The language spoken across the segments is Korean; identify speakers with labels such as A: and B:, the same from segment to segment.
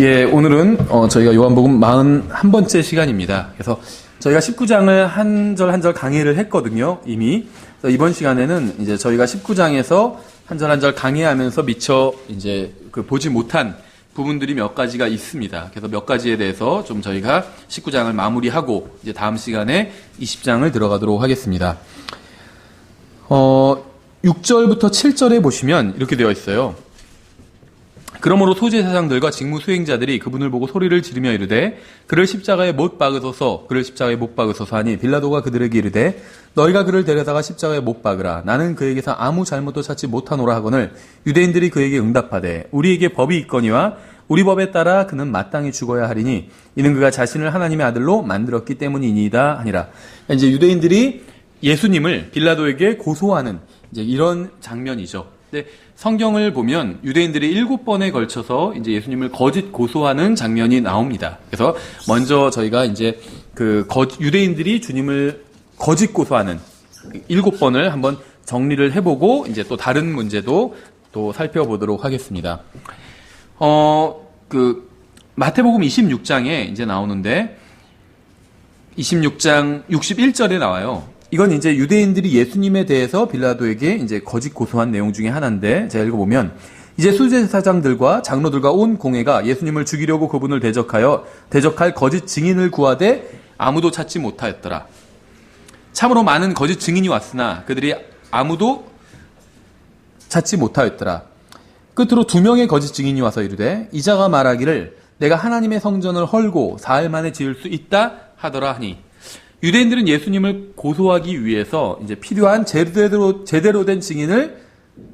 A: 예, 오늘은 저희가 요한복음 41번째 시간입니다. 그래서 저희가 19장을 한 절 한 절 강의를 했거든요, 이미. 그래서 이번 시간에는 이제 저희가 19장에서 한 절 한 절 강의하면서 미처 이제 보지 못한 부분들이 몇 가지가 있습니다. 그래서 몇 가지에 대해서 좀 저희가 19장을 마무리하고 이제 다음 시간에 20장을 들어가도록 하겠습니다. 6절부터 7절에 보시면 이렇게 되어 있어요. 그러므로 소제사장들과 직무 수행자들이 그분을 보고 소리를 지르며 이르되 그를 십자가에 못 박으소서 하니 빌라도가 그들에게 이르되 너희가 그를 데려다가 십자가에 못 박으라. 나는 그에게서 아무 잘못도 찾지 못하노라 하거늘 유대인들이 그에게 응답하되 우리에게 법이 있거니와 우리 법에 따라 그는 마땅히 죽어야 하리니 이는 그가 자신을 하나님의 아들로 만들었기 때문이니이다 하니라. 이제 유대인들이 예수님을 빌라도에게 고소하는 이제 이런 장면이죠. 근데 성경을 보면 유대인들이 7번에 걸쳐서 이제 예수님을 거짓 고소하는 장면이 나옵니다. 그래서 먼저 저희가 이제 유대인들이 주님을 거짓 고소하는 7번을 한번 정리를 해보고 이제 또 다른 문제도 또 살펴보도록 하겠습니다. 마태복음 26장에 이제 나오는데 26장 61절에 나와요. 이건 이제 유대인들이 예수님에 대해서 빌라도에게 이제 거짓 고소한 내용 중에 하나인데, 제가 읽어보면, 이제 수제사장들과 장로들과 온 공회가 예수님을 죽이려고 그분을 대적할 거짓 증인을 구하되 아무도 찾지 못하였더라. 참으로 많은 거짓 증인이 왔으나 그들이 아무도 찾지 못하였더라. 끝으로 2명의 거짓 증인이 와서 이르되 이자가 말하기를 내가 하나님의 성전을 헐고 사흘 만에 지을 수 있다 하더라 하니, 유대인들은 예수님을 고소하기 위해서 이제 필요한 제대로 된 증인을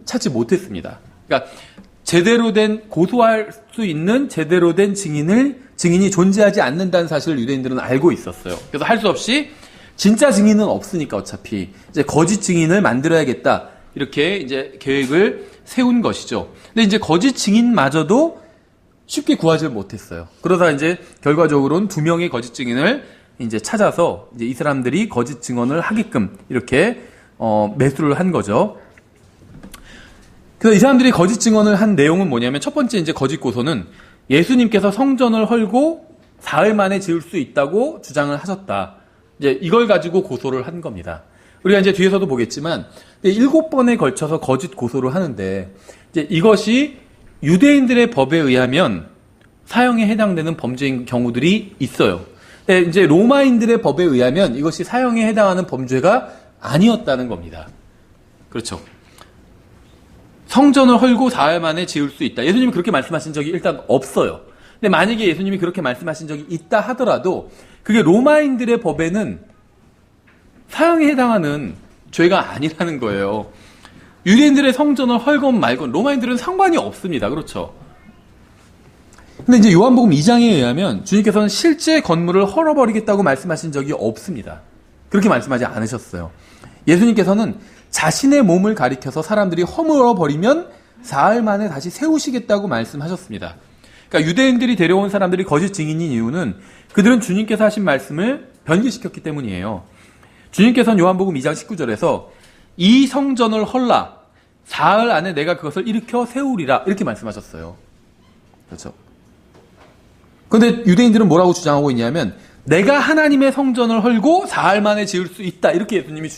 A: 찾지 못했습니다. 그러니까 제대로 된 고소할 수 있는 제대로 된 증인이 존재하지 않는다는 사실을 유대인들은 알고 있었어요. 그래서 할 수 없이 진짜 증인은 없으니까 어차피 이제 거짓 증인을 만들어야겠다, 이렇게 이제 계획을 세운 것이죠. 근데 이제 거짓 증인마저도 쉽게 구하지 못했어요. 그러다 이제 결과적으로는 2명의 거짓 증인을 이제 찾아서 이제 이 사람들이 거짓 증언을 하게끔 이렇게 매수를 한 거죠. 그래서 이 사람들이 거짓 증언을 한 내용은 뭐냐면, 첫 번째 이제 거짓 고소는 예수님께서 성전을 헐고 사흘 만에 지을 수 있다고 주장을 하셨다. 이제 이걸 가지고 고소를 한 겁니다. 우리가 이제 뒤에서도 보겠지만 7번에 걸쳐서 거짓 고소를 하는데, 이제 이것이 유대인들의 법에 의하면 사형에 해당되는 범죄인 경우들이 있어요. 근데 이제 로마인들의 법에 의하면 이것이 사형에 해당하는 범죄가 아니었다는 겁니다. 그렇죠. 성전을 헐고 사흘 만에 지을 수 있다. 예수님이 그렇게 말씀하신 적이 일단 없어요. 근데 만약에 예수님이 그렇게 말씀하신 적이 있다 하더라도 그게 로마인들의 법에는 사형에 해당하는 죄가 아니라는 거예요. 유대인들의 성전을 헐건 말건 로마인들은 상관이 없습니다. 그렇죠. 근데 이제 요한복음 2장에 의하면 주님께서는 실제 건물을 헐어버리겠다고 말씀하신 적이 없습니다. 그렇게 말씀하지 않으셨어요. 예수님께서는 자신의 몸을 가리켜서 사람들이 허물어버리면 사흘 만에 다시 세우시겠다고 말씀하셨습니다. 그러니까 유대인들이 데려온 사람들이 거짓 증인인 이유는 그들은 주님께서 하신 말씀을 변개시켰기 때문이에요. 주님께서는 요한복음 2장 19절에서 이 성전을 헐라, 사흘 안에 내가 그것을 일으켜 세우리라, 이렇게 말씀하셨어요. 그렇죠. 그런데 유대인들은 뭐라고 주장하고 있냐면, 내가 하나님의 성전을 헐고 사흘 만에 지을 수 있다, 이렇게 예수님이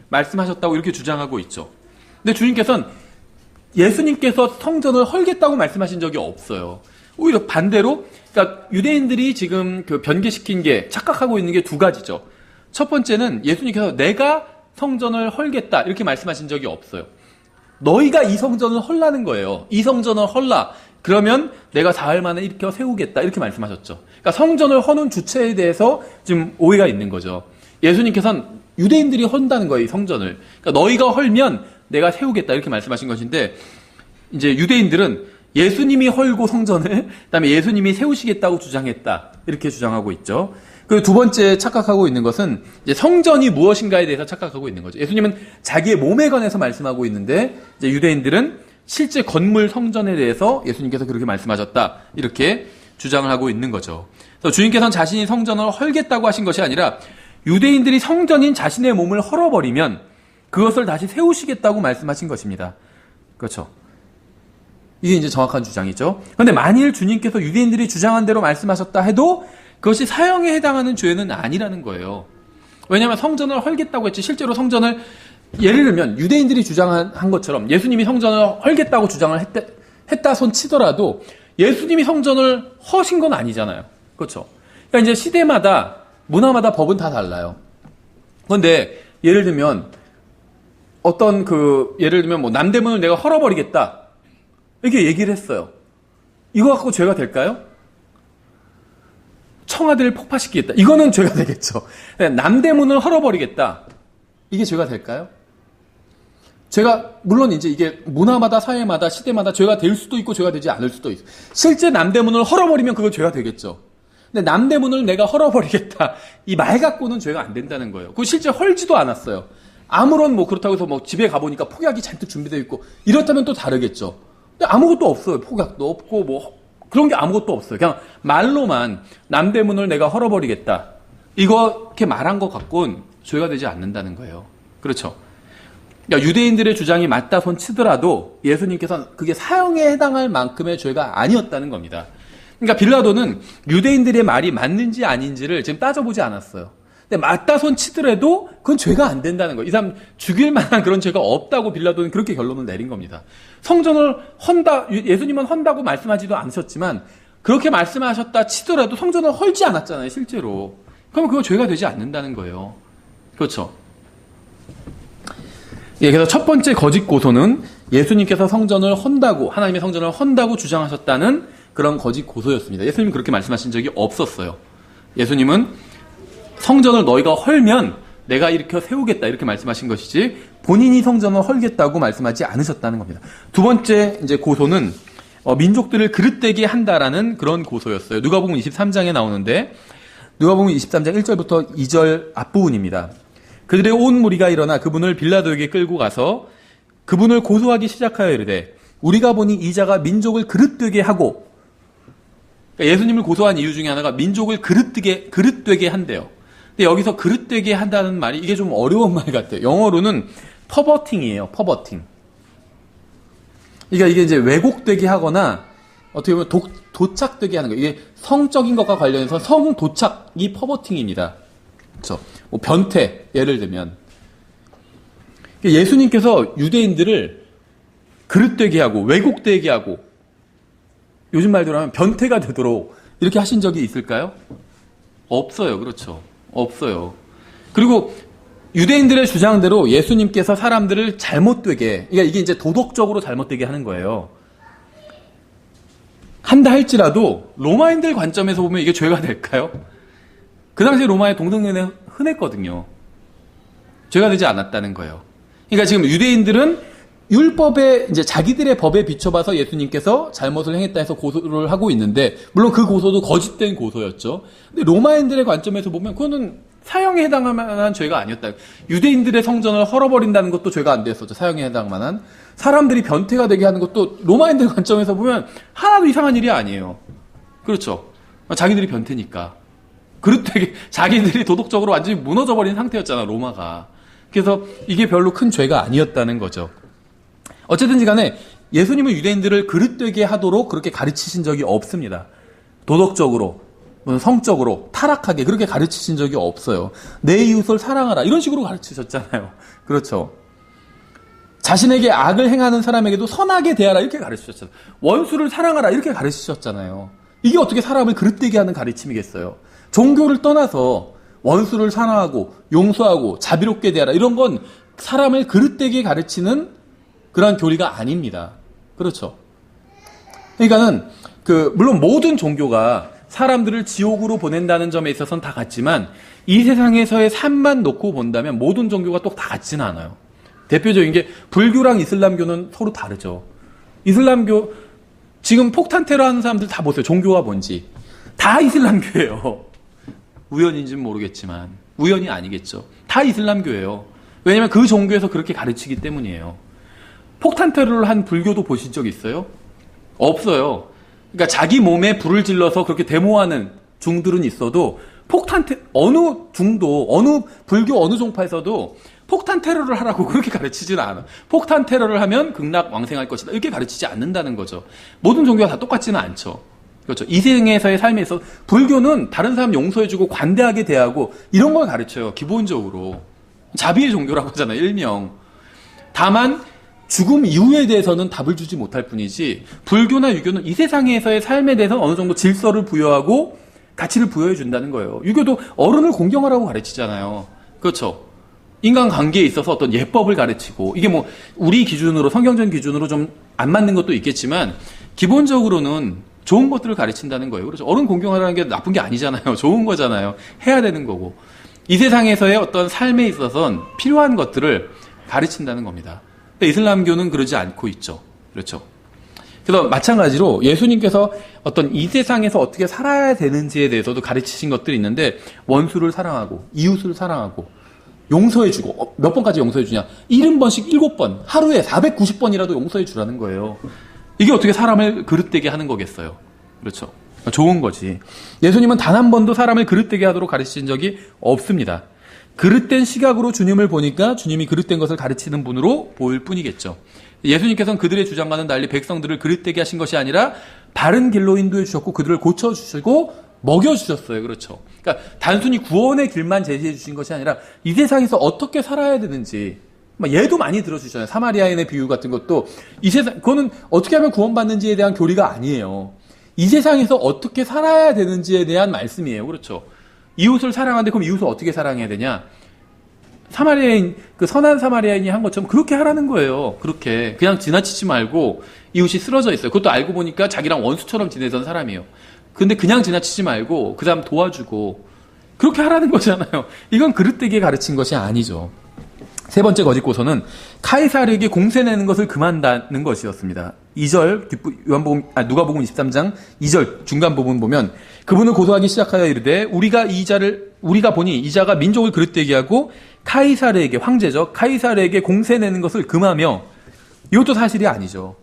A: 말씀하셨다고 이렇게 주장하고 있죠. 근데 주님께서는 예수님께서 성전을 헐겠다고 말씀하신 적이 없어요. 오히려 반대로, 그러니까 유대인들이 지금 변개시킨 게, 착각하고 있는 게 2가지죠. 첫 번째는 예수님께서 내가 성전을 헐겠다 이렇게 말씀하신 적이 없어요. 너희가 이 성전을 헐라는 거예요. 이 성전을 헐라. 그러면 내가 사흘 만에 일으켜 세우겠다, 이렇게 말씀하셨죠. 그러니까 성전을 허는 주체에 대해서 지금 오해가 있는 거죠. 예수님께서는 유대인들이 헌다는 거예요, 이 성전을. 그러니까 너희가 헐면 내가 세우겠다, 이렇게 말씀하신 것인데, 이제 유대인들은 예수님이 헐고 성전을, 그다음에 예수님이 세우시겠다고 주장했다, 이렇게 주장하고 있죠. 그 2번째 착각하고 있는 것은 이제 성전이 무엇인가에 대해서 착각하고 있는 거죠. 예수님은 자기의 몸에 관해서 말씀하고 있는데, 이제 유대인들은 실제 건물 성전에 대해서 예수님께서 그렇게 말씀하셨다, 이렇게 주장을 하고 있는 거죠. 그래서 주님께서는 자신이 성전을 헐겠다고 하신 것이 아니라 유대인들이 성전인 자신의 몸을 헐어버리면 그것을 다시 세우시겠다고 말씀하신 것입니다. 그렇죠. 이게 이제 정확한 주장이죠. 그런데 만일 주님께서 유대인들이 주장한 대로 말씀하셨다 해도 그것이 사형에 해당하는 죄는 아니라는 거예요. 왜냐하면 성전을 헐겠다고 했지 실제로 성전을 예를 들면 유대인들이 주장한 것처럼 예수님이 성전을 헐겠다고 주장을 했다 손 치더라도 예수님이 성전을 허신 건 아니잖아요. 그렇죠? 그러니까 이제 시대마다 문화마다 법은 다 달라요. 그런데 예를 들면 예를 들면 뭐 남대문을 내가 헐어버리겠다 이렇게 얘기를 했어요. 이거 갖고 죄가 될까요? 청와대를 폭파시키겠다. 이거는 죄가 되겠죠. 남대문을 헐어버리겠다. 이게 죄가 될까요? 물론 이제 이게 문화마다 사회마다 시대마다 죄가 될 수도 있고 죄가 되지 않을 수도 있어요. 실제 남대문을 헐어버리면 그거 죄가 되겠죠. 근데 남대문을 내가 헐어버리겠다. 이 말 갖고는 죄가 안 된다는 거예요. 그거 실제 헐지도 않았어요. 아무런 그렇다고 해서 집에 가보니까 폭약이 잔뜩 준비되어 있고 이렇다면 또 다르겠죠. 근데 아무것도 없어요. 폭약도 없고 그런 게 아무것도 없어요. 그냥 말로만 남대문을 내가 헐어버리겠다. 이렇게 말한 것 갖고는 죄가 되지 않는다는 거예요. 그렇죠. 그러니까 유대인들의 주장이 맞다 손 치더라도 예수님께서는 그게 사형에 해당할 만큼의 죄가 아니었다는 겁니다. 그러니까 빌라도는 유대인들의 말이 맞는지 아닌지를 지금 따져보지 않았어요. 근데 맞다 손 치더라도 그건 죄가 안 된다는 거예요. 이 사람 죽일 만한 그런 죄가 없다고 빌라도는 그렇게 결론을 내린 겁니다. 성전을 예수님은 헌다고 말씀하지도 않으셨지만 그렇게 말씀하셨다 치더라도 성전을 헐지 않았잖아요, 실제로. 그러면 그거 죄가 되지 않는다는 거예요. 그렇죠. 예, 그래서 첫 번째 거짓 고소는 예수님께서 하나님의 성전을 헌다고 주장하셨다는 그런 거짓 고소였습니다. 예수님은 그렇게 말씀하신 적이 없었어요. 예수님은 성전을 너희가 헐면 내가 일으켜 세우겠다 이렇게 말씀하신 것이지 본인이 성전을 헐겠다고 말씀하지 않으셨다는 겁니다. 두 번째 이제 고소는 민족들을 그릇되게 한다라는 그런 고소였어요. 누가복음 23장에 나오는데 누가복음 23장 1절부터 2절 앞부분입니다. 그들의 온 무리가 일어나 그분을 빌라도에게 끌고 가서 그분을 고소하기 시작하여 이르되 우리가 보니 이 자가 민족을 그릇되게 하고 그러니까 예수님을 고소한 이유 중에 하나가 민족을 그릇되게 한대요. 근데 여기서 그릇되게 한다는 말이 이게 좀 어려운 말 같아요. 영어로는 퍼버팅이에요. 퍼버팅. 그러니까 이게 이제 왜곡되게 하거나 어떻게 보면 도착되게 하는 거예요. 이게 성적인 것과 관련해서 성도착이 퍼버팅입니다. 그렇죠. 변태 예를 들면 예수님께서 유대인들을 그릇되게 하고 왜곡되게 하고 요즘 말대로 하면 변태가 되도록 이렇게 하신 적이 있을까요? 없어요. 그렇죠. 없어요. 그리고 유대인들의 주장대로 예수님께서 사람들을 잘못되게, 그러니까 이게 이제 도덕적으로 잘못되게 하는 거예요. 한다 할지라도 로마인들 관점에서 보면 이게 죄가 될까요? 그 당시에 로마의 동성연애 흔했거든요. 죄가 되지 않았다는 거예요. 그러니까 지금 유대인들은 율법에 이제 자기들의 법에 비춰봐서 예수님께서 잘못을 행했다 해서 고소를 하고 있는데 물론 그 고소도 거짓된 고소였죠. 근데 로마인들의 관점에서 보면 그거는 사형에 해당할 만한 죄가 아니었다. 유대인들의 성전을 헐어버린다는 것도 죄가 안 됐었죠. 사형에 해당할 만한. 사람들이 변태가 되게 하는 것도 로마인들 관점에서 보면 하나도 이상한 일이 아니에요. 그렇죠. 자기들이 변태니까. 그렇게 자기들이 도덕적으로 완전히 무너져버린 상태였잖아, 로마가. 그래서 이게 별로 큰 죄가 아니었다는 거죠. 어쨌든지 간에 예수님은 유대인들을 그릇되게 하도록 그렇게 가르치신 적이 없습니다. 도덕적으로, 성적으로, 타락하게 그렇게 가르치신 적이 없어요. 내 이웃을 사랑하라 이런 식으로 가르치셨잖아요. 그렇죠. 자신에게 악을 행하는 사람에게도 선하게 대하라 이렇게 가르치셨잖아요. 원수를 사랑하라 이렇게 가르치셨잖아요. 이게 어떻게 사람을 그릇되게 하는 가르침이겠어요. 종교를 떠나서 원수를 사랑하고 용서하고 자비롭게 대하라 이런 건 사람을 그릇되게 가르치는 그러한 교리가 아닙니다. 그렇죠. 그러니까는 물론 모든 종교가 사람들을 지옥으로 보낸다는 점에 있어서는 다 같지만 이 세상에서의 삶만 놓고 본다면 모든 종교가 또 다 같지는 않아요. 대표적인 게 불교랑 이슬람교는 서로 다르죠. 이슬람교 지금 폭탄 테러 하는 사람들 다 보세요. 종교가 뭔지. 다 이슬람교예요. 우연인지는 모르겠지만 우연이 아니겠죠. 다 이슬람교예요. 왜냐하면 그 종교에서 그렇게 가르치기 때문이에요. 폭탄 테러를 한 불교도 보신 적 있어요? 없어요. 그러니까 자기 몸에 불을 질러서 그렇게 데모하는 중들은 있어도 어느 중도, 어느 불교 어느 종파에서도 폭탄 테러를 하라고 그렇게 가르치지는 않아. 폭탄 테러를 하면 극락왕생할 것이다. 이렇게 가르치지 않는다는 거죠. 모든 종교가 다 똑같지는 않죠. 그렇죠. 이생에서의 삶에서 불교는 다른 사람 용서해주고 관대하게 대하고 이런 걸 가르쳐요. 기본적으로. 자비의 종교라고 하잖아요. 일명. 다만 죽음 이후에 대해서는 답을 주지 못할 뿐이지 불교나 유교는 이 세상에서의 삶에 대해서 어느 정도 질서를 부여하고 가치를 부여해 준다는 거예요. 유교도 어른을 공경하라고 가르치잖아요. 그렇죠. 인간관계에 있어서 어떤 예법을 가르치고 이게 뭐 우리 기준으로 성경적 기준으로 좀 안 맞는 것도 있겠지만 기본적으로는 좋은 것들을 가르친다는 거예요. 그렇죠. 어른 공경하라는 게 나쁜 게 아니잖아요. 좋은 거잖아요. 해야 되는 거고. 이 세상에서의 어떤 삶에 있어서는 필요한 것들을 가르친다는 겁니다. 근데 이슬람교는 그러지 않고 있죠. 그렇죠. 그래서 마찬가지로 예수님께서 어떤 이 세상에서 어떻게 살아야 되는지에 대해서도 가르치신 것들이 있는데 원수를 사랑하고 이웃을 사랑하고 용서해주고 몇 번까지 용서해주냐 70번씩 7번 하루에 490번이라도 용서해주라는 거예요. 이게 어떻게 사람을 그릇되게 하는 거겠어요. 그렇죠. 좋은 거지. 예수님은 단 한 번도 사람을 그릇되게 하도록 가르친 적이 없습니다. 그릇된 시각으로 주님을 보니까 주님이 그릇된 것을 가르치는 분으로 보일 뿐이겠죠. 예수님께서는 그들의 주장과는 달리 백성들을 그릇되게 하신 것이 아니라 바른 길로 인도해 주셨고 그들을 고쳐주시고 먹여주셨어요. 그렇죠. 그러니까 단순히 구원의 길만 제시해 주신 것이 아니라 이 세상에서 어떻게 살아야 되는지 예도 많이 들어주잖아요. 사마리아인의 비유 같은 것도 이 세상 그거는 어떻게 하면 구원받는지에 대한 교리가 아니에요. 이 세상에서 어떻게 살아야 되는지에 대한 말씀이에요. 그렇죠. 이웃을 사랑하는데 그럼 이웃을 어떻게 사랑해야 되냐? 사마리아인 그 선한 사마리아인이 한 것처럼 그렇게 하라는 거예요. 그렇게 그냥 지나치지 말고 이웃이 쓰러져 있어요. 그것도 알고 보니까 자기랑 원수처럼 지내던 사람이에요. 근데 그냥 지나치지 말고 그 사람 도와주고 그렇게 하라는 거잖아요. 이건 그릇되게 가르친 것이 아니죠. 세 번째 거짓 고소는 카이사르에게 공세 내는 것을 금한다는 것이었습니다. 2절 누가복음 23장 2절 중간 부분 보면 그분을 고소하기 시작하여 이르되 우리가 보니 이자가 민족을 그릇되게 하고 카이사르에게 황제죠. 카이사르에게 공세 내는 것을 금하며 이것도 사실이 아니죠.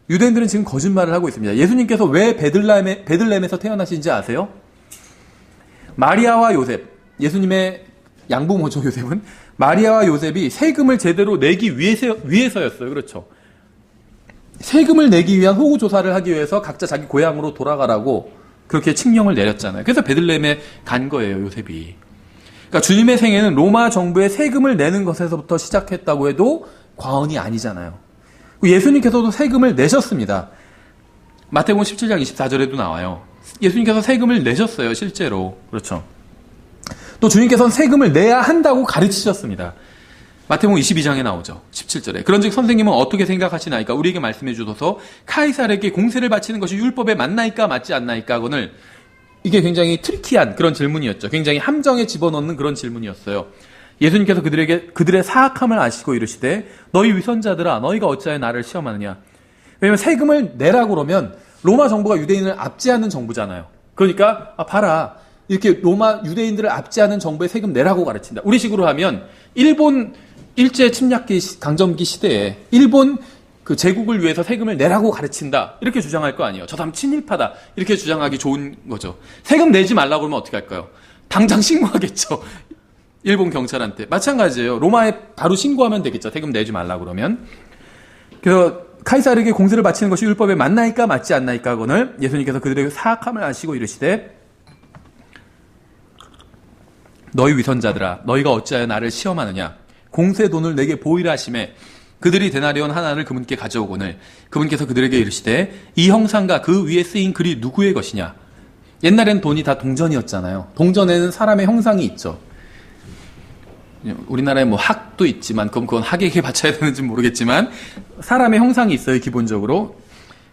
A: 유대인들은 지금 거짓말을 하고 있습니다. 예수님께서 왜 베들레헴에서 태어나신지 아세요? 마리아와 요셉, 예수님의 양부모죠. 요셉은 마리아와 요셉이 세금을 제대로 내기 위해서였어요. 그렇죠. 세금을 내기 위한 호구조사를 하기 위해서 각자 자기 고향으로 돌아가라고 그렇게 칙령을 내렸잖아요. 그래서 베들레헴에 간 거예요. 요셉이. 그러니까 주님의 생애는 로마 정부의 세금을 내는 것에서부터 시작했다고 해도 과언이 아니잖아요. 예수님께서도 세금을 내셨습니다. 마태복음 17장 24절에도 나와요. 예수님께서 세금을 내셨어요. 실제로. 그렇죠. 또 주님께서는 세금을 내야 한다고 가르치셨습니다. 마태복음 22장에 나오죠. 17절에. 그런즉 선생님은 어떻게 생각하시나이까? 우리에게 말씀해 주소서. 카이사르에게 공세를 바치는 것이 율법에 맞나이까 맞지 않나이까? 하고는 이게 굉장히 트리키한 그런 질문이었죠. 굉장히 함정에 집어넣는 그런 질문이었어요. 예수님께서 그들의 사악함을 아시고 이르시되 너희 위선자들아 너희가 어찌하여 나를 시험하느냐. 왜냐하면 세금을 내라고 그러면 로마 정부가 유대인을 압제하는 정부잖아요. 그러니까 봐라 이렇게 로마 유대인들을 압제하는 정부에 세금 내라고 가르친다. 우리식으로 하면 일본 일제 침략기 강점기 시대에 일본 그 제국을 위해서 세금을 내라고 가르친다. 이렇게 주장할 거 아니에요. 저 사람 친일파다. 이렇게 주장하기 좋은 거죠. 세금 내지 말라고 그러면 어떻게 할까요? 당장 신고하겠죠. 일본 경찰한테. 마찬가지예요. 로마에 바로 신고하면 되겠죠. 세금 내지 말라고 그러면. 그래서 카이사르에게 공세를 바치는 것이 율법에 맞나이까 맞지 않나이까 하거늘 예수님께서 그들의 사악함을 아시고 이르시되 너희 위선자들아 너희가 어찌하여 나를 시험하느냐. 공세 돈을 내게 보이라 하시매 그들이 데나리온 하나를 그분께 가져오거늘 그분께서 그들에게 이르시되 이 형상과 그 위에 쓰인 글이 누구의 것이냐. 옛날엔 돈이 다 동전이었잖아요. 동전에는 사람의 형상이 있죠. 우리나라에 뭐 학도 있지만 그건 학에게 바쳐야 되는지 모르겠지만 사람의 형상이 있어요. 기본적으로.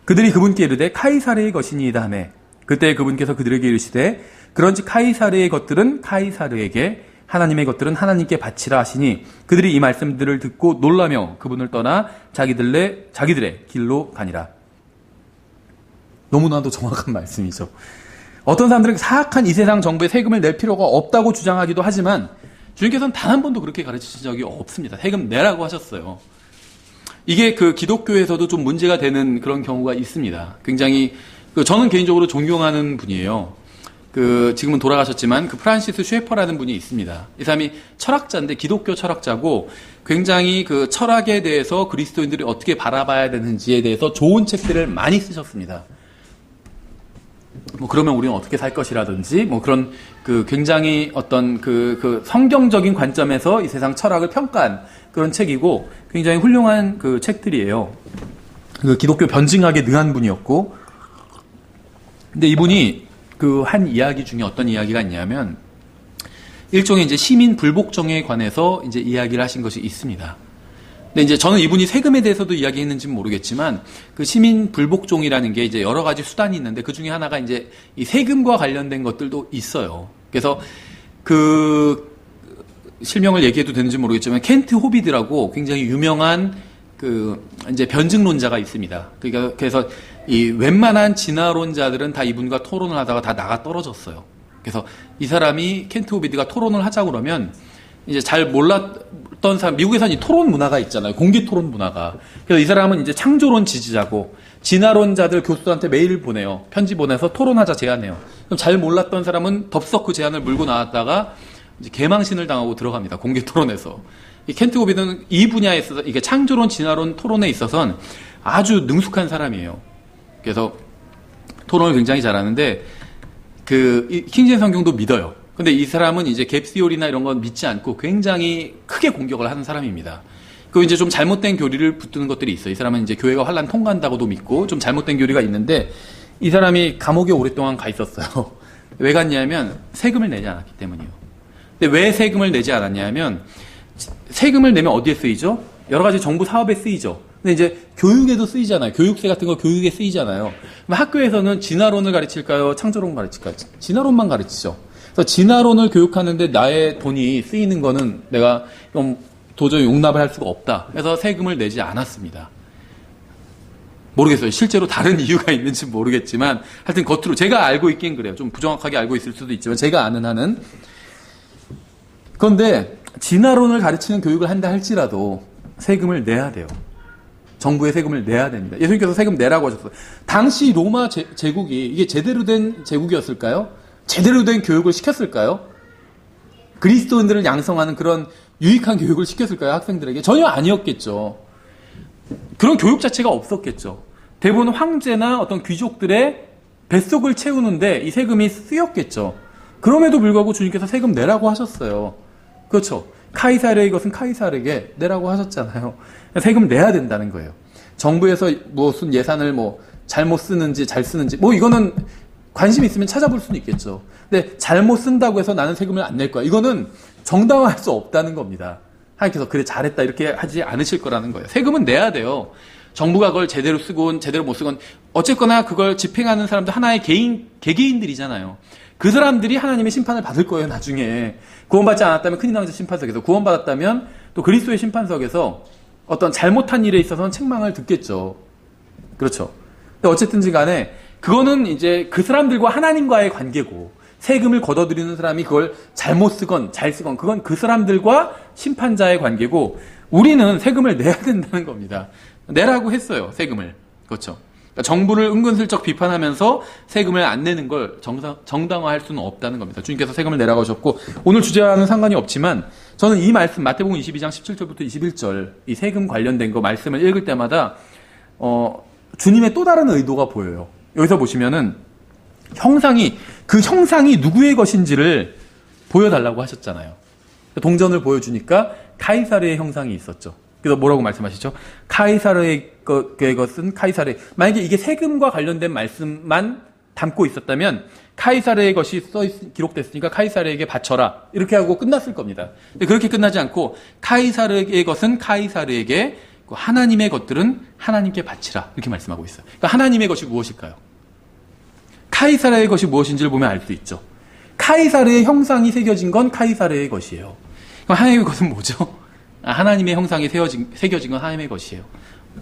A: 그들이 그분께 이르되 카이사르의 것이니이다 하매 그때 그분께서 그들에게 이르시되 그런즉 카이사르의 것들은 카이사르에게 하나님의 것들은 하나님께 바치라 하시니 그들이 이 말씀들을 듣고 놀라며 그분을 떠나 자기들의 길로 가니라. 너무나도 정확한 말씀이죠. 어떤 사람들은 사악한 이 세상 정부에 세금을 낼 필요가 없다고 주장하기도 하지만 주님께서는 단 한 번도 그렇게 가르치신 적이 없습니다. 세금 내라고 하셨어요. 이게 그 기독교에서도 좀 문제가 되는 그런 경우가 있습니다. 굉장히 저는 개인적으로 존경하는 분이에요. 지금은 돌아가셨지만 그 프란시스 쉐퍼라는 분이 있습니다. 이 사람이 철학자인데 기독교 철학자고 굉장히 그 철학에 대해서 그리스도인들이 어떻게 바라봐야 되는지에 대해서 좋은 책들을 많이 쓰셨습니다. 뭐 그러면 우리는 어떻게 살 것이라든지 뭐 그런 굉장히 어떤 성경적인 관점에서 이 세상 철학을 평가한 그런 책이고 굉장히 훌륭한 책들이에요. 기독교 변증학에 능한 분이었고, 근데 이분이 한 이야기 중에 어떤 이야기가 있냐면 일종의 이제 시민 불복종에 관해서 이제 이야기를 하신 것이 있습니다. 근데 이제 저는 이분이 세금에 대해서도 이야기했는지는 모르겠지만 그 시민 불복종이라는 게 이제 여러 가지 수단이 있는데 그 중에 하나가 이제 이 세금과 관련된 것들도 있어요. 그래서 실명을 얘기해도 되는지 모르겠지만 켄트 호비드라고 굉장히 유명한 이제 변증론자가 있습니다. 그러니까 그래서 이 웬만한 진화론자들은 다 이분과 토론을 하다가 다 나가 떨어졌어요. 그래서 이 사람이 켄트 호비드가 토론을 하자 그러면 이제 잘 몰랐던 사람, 미국에서는 이 토론 문화가 있잖아요. 공개 토론 문화가. 그래서 이 사람은 이제 창조론 지지자고 진화론자들 교수들한테 메일을 보내요. 편지 보내서 토론하자 제안해요. 그럼 잘 몰랐던 사람은 덥석 그 제안을 물고 나왔다가 이제 개망신을 당하고 들어갑니다. 공개 토론에서. 이 켄트 호비드는 이 분야에 있어서 이게 창조론, 진화론 토론에 있어서는 아주 능숙한 사람이에요. 그래서 토론을 굉장히 잘하는데 이 킹제임스 성경도 믿어요. 근데 이 사람은 이제 갭시올이나 이런 건 믿지 않고 굉장히 크게 공격을 하는 사람입니다. 이제 좀 잘못된 교리를 붙드는 것들이 있어요. 이 사람은 이제 교회가 환란 통과한다고도 믿고 좀 잘못된 교리가 있는데 이 사람이 감옥에 오랫동안 가 있었어요. 왜 갔냐면 세금을 내지 않았기 때문이에요. 근데 왜 세금을 내지 않았냐면 세금을 내면 어디에 쓰이죠? 여러 가지 정부 사업에 쓰이죠. 근데 이제 교육에도 쓰이잖아요. 교육세 같은 거 교육에 쓰이잖아요. 그럼 학교에서는 진화론을 가르칠까요? 창조론 가르칠까요? 진화론만 가르치죠. 그래서 진화론을 교육하는데 나의 돈이 쓰이는 거는 내가 좀 도저히 용납을 할 수가 없다. 그래서 세금을 내지 않았습니다. 모르겠어요. 실제로 다른 이유가 있는지 모르겠지만 하여튼 겉으로 제가 알고 있긴 그래요. 좀 부정확하게 알고 있을 수도 있지만 제가 아는 한은. 그런데 진화론을 가르치는 교육을 한다 할지라도 세금을 내야 돼요. 정부에 세금을 내야 됩니다. 예수님께서 세금 내라고 하셨어요. 당시 로마 제국이 이게 제대로 된 제국이었을까요? 제대로 된 교육을 시켰을까요? 그리스도인들을 양성하는 그런 유익한 교육을 시켰을까요? 학생들에게? 전혀 아니었겠죠. 그런 교육 자체가 없었겠죠. 대부분 황제나 어떤 귀족들의 뱃속을 채우는데 이 세금이 쓰였겠죠. 그럼에도 불구하고 주님께서 세금 내라고 하셨어요. 그렇죠. 카이사르의 것은 카이사르에게 내라고 하셨잖아요. 세금 내야 된다는 거예요. 정부에서 무슨 예산을 잘못 쓰는지 잘 쓰는지 이거는 관심 있으면 찾아볼 수는 있겠죠. 근데 잘못 쓴다고 해서 나는 세금을 안 낼 거야. 이거는 정당화할 수 없다는 겁니다. 하나님께서 그래 잘했다 이렇게 하지 않으실 거라는 거예요. 세금은 내야 돼요. 정부가 그걸 제대로 쓰건 제대로 못 쓰건 어쨌거나 그걸 집행하는 사람도 하나의 개개인들이잖아요. 그 사람들이 하나님의 심판을 받을 거예요. 나중에 구원받지 않았다면 큰 인왕제 심판석에서, 구원받았다면 또 그리스도의 심판석에서 어떤 잘못한 일에 있어서는 책망을 듣겠죠. 그렇죠. 근데 어쨌든지 간에 그거는 이제 그 사람들과 하나님과의 관계고, 세금을 걷어들이는 사람이 그걸 잘못 쓰건 잘 쓰건 그건 그 사람들과 심판자의 관계고, 우리는 세금을 내야 된다는 겁니다. 내라고 했어요. 세금을. 그렇죠. 그러니까 정부를 은근슬쩍 비판하면서 세금을 안 내는 걸 정당화할 수는 없다는 겁니다. 주님께서 세금을 내라고 하셨고, 오늘 주제와는 상관이 없지만 저는 이 말씀 마태복음 22장 17절부터 21절 이 세금 관련된 거 말씀을 읽을 때마다 주님의 또 다른 의도가 보여요. 여기서 보시면은 그 형상이 누구의 것인지를 보여달라고 하셨잖아요. 동전을 보여주니까 카이사르의 형상이 있었죠. 그래서 뭐라고 말씀하시죠? 카이사르의 것은 카이사르의. 만약에 이게 세금과 관련된 말씀만 담고 있었다면 카이사르의 것이 기록됐으니까 카이사르에게 바쳐라 이렇게 하고 끝났을 겁니다. 근데 그렇게 끝나지 않고 카이사르의 것은 카이사르에게, 하나님의 것들은 하나님께 바치라 이렇게 말씀하고 있어요. 그러니까 하나님의 것이 무엇일까요? 카이사르의 것이 무엇인지를 보면 알 수 있죠. 카이사르의 형상이 새겨진 건 카이사르의 것이에요. 그럼 하나님의 것은 뭐죠? 하나님의 형상이 새겨진 건 하나님의 것이에요.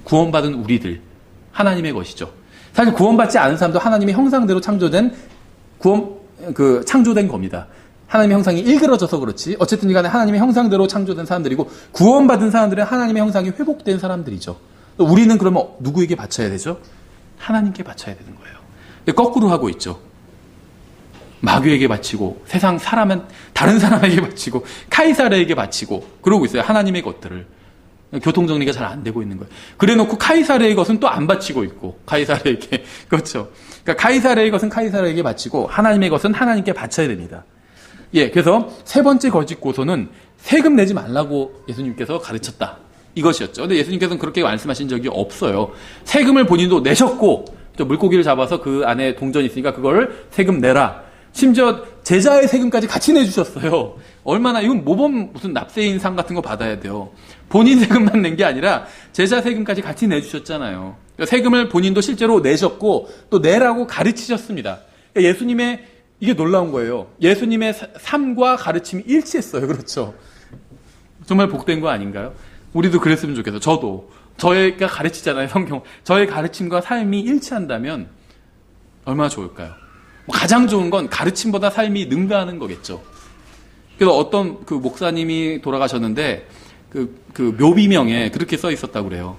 A: 구원받은 우리들, 하나님의 것이죠. 사실 구원받지 않은 사람도 하나님의 형상대로 창조된 창조된 겁니다. 하나님의 형상이 일그러져서 그렇지. 어쨌든 간에 하나님의 형상대로 창조된 사람들이고, 구원받은 사람들은 하나님의 형상이 회복된 사람들이죠. 우리는 그러면 누구에게 바쳐야 되죠? 하나님께 바쳐야 되는 거예요. 거꾸로 하고 있죠. 마귀에게 바치고 세상 사람은 다른 사람에게 바치고 카이사르에게 바치고 그러고 있어요. 하나님의 것들을. 교통정리가 잘 안 되고 있는 거예요. 그래놓고 카이사르의 것은 또 안 바치고 있고 카이사르에게. 그렇죠. 그러니까 카이사르의 것은 카이사르에게 바치고 하나님의 것은 하나님께 바쳐야 됩니다. 예, 그래서 세 번째 거짓 고소는 세금 내지 말라고 예수님께서 가르쳤다. 이것이었죠. 근데 예수님께서는 그렇게 말씀하신 적이 없어요. 세금을 본인도 내셨고 또 물고기를 잡아서 그 안에 동전이 있으니까 그걸 세금 내라. 심지어 제자의 세금까지 같이 내주셨어요. 얼마나, 이건 모범 무슨 납세인상 같은 거 받아야 돼요. 본인 세금만 낸 게 아니라 제자 세금까지 같이 내주셨잖아요. 그러니까 세금을 본인도 실제로 내셨고 또 내라고 가르치셨습니다. 그러니까 예수님의, 이게 놀라운 거예요. 예수님의 삶과 가르침이 일치했어요. 그렇죠. 정말 복된 거 아닌가요? 우리도 그랬으면 좋겠어요. 저희가 가르치잖아요. 성경. 저의 가르침과 삶이 일치한다면 얼마나 좋을까요? 가장 좋은 건 가르침보다 삶이 능가하는 거겠죠. 그래서 어떤 그 목사님이 돌아가셨는데 그 묘비명에 그렇게 써 있었다고 그래요.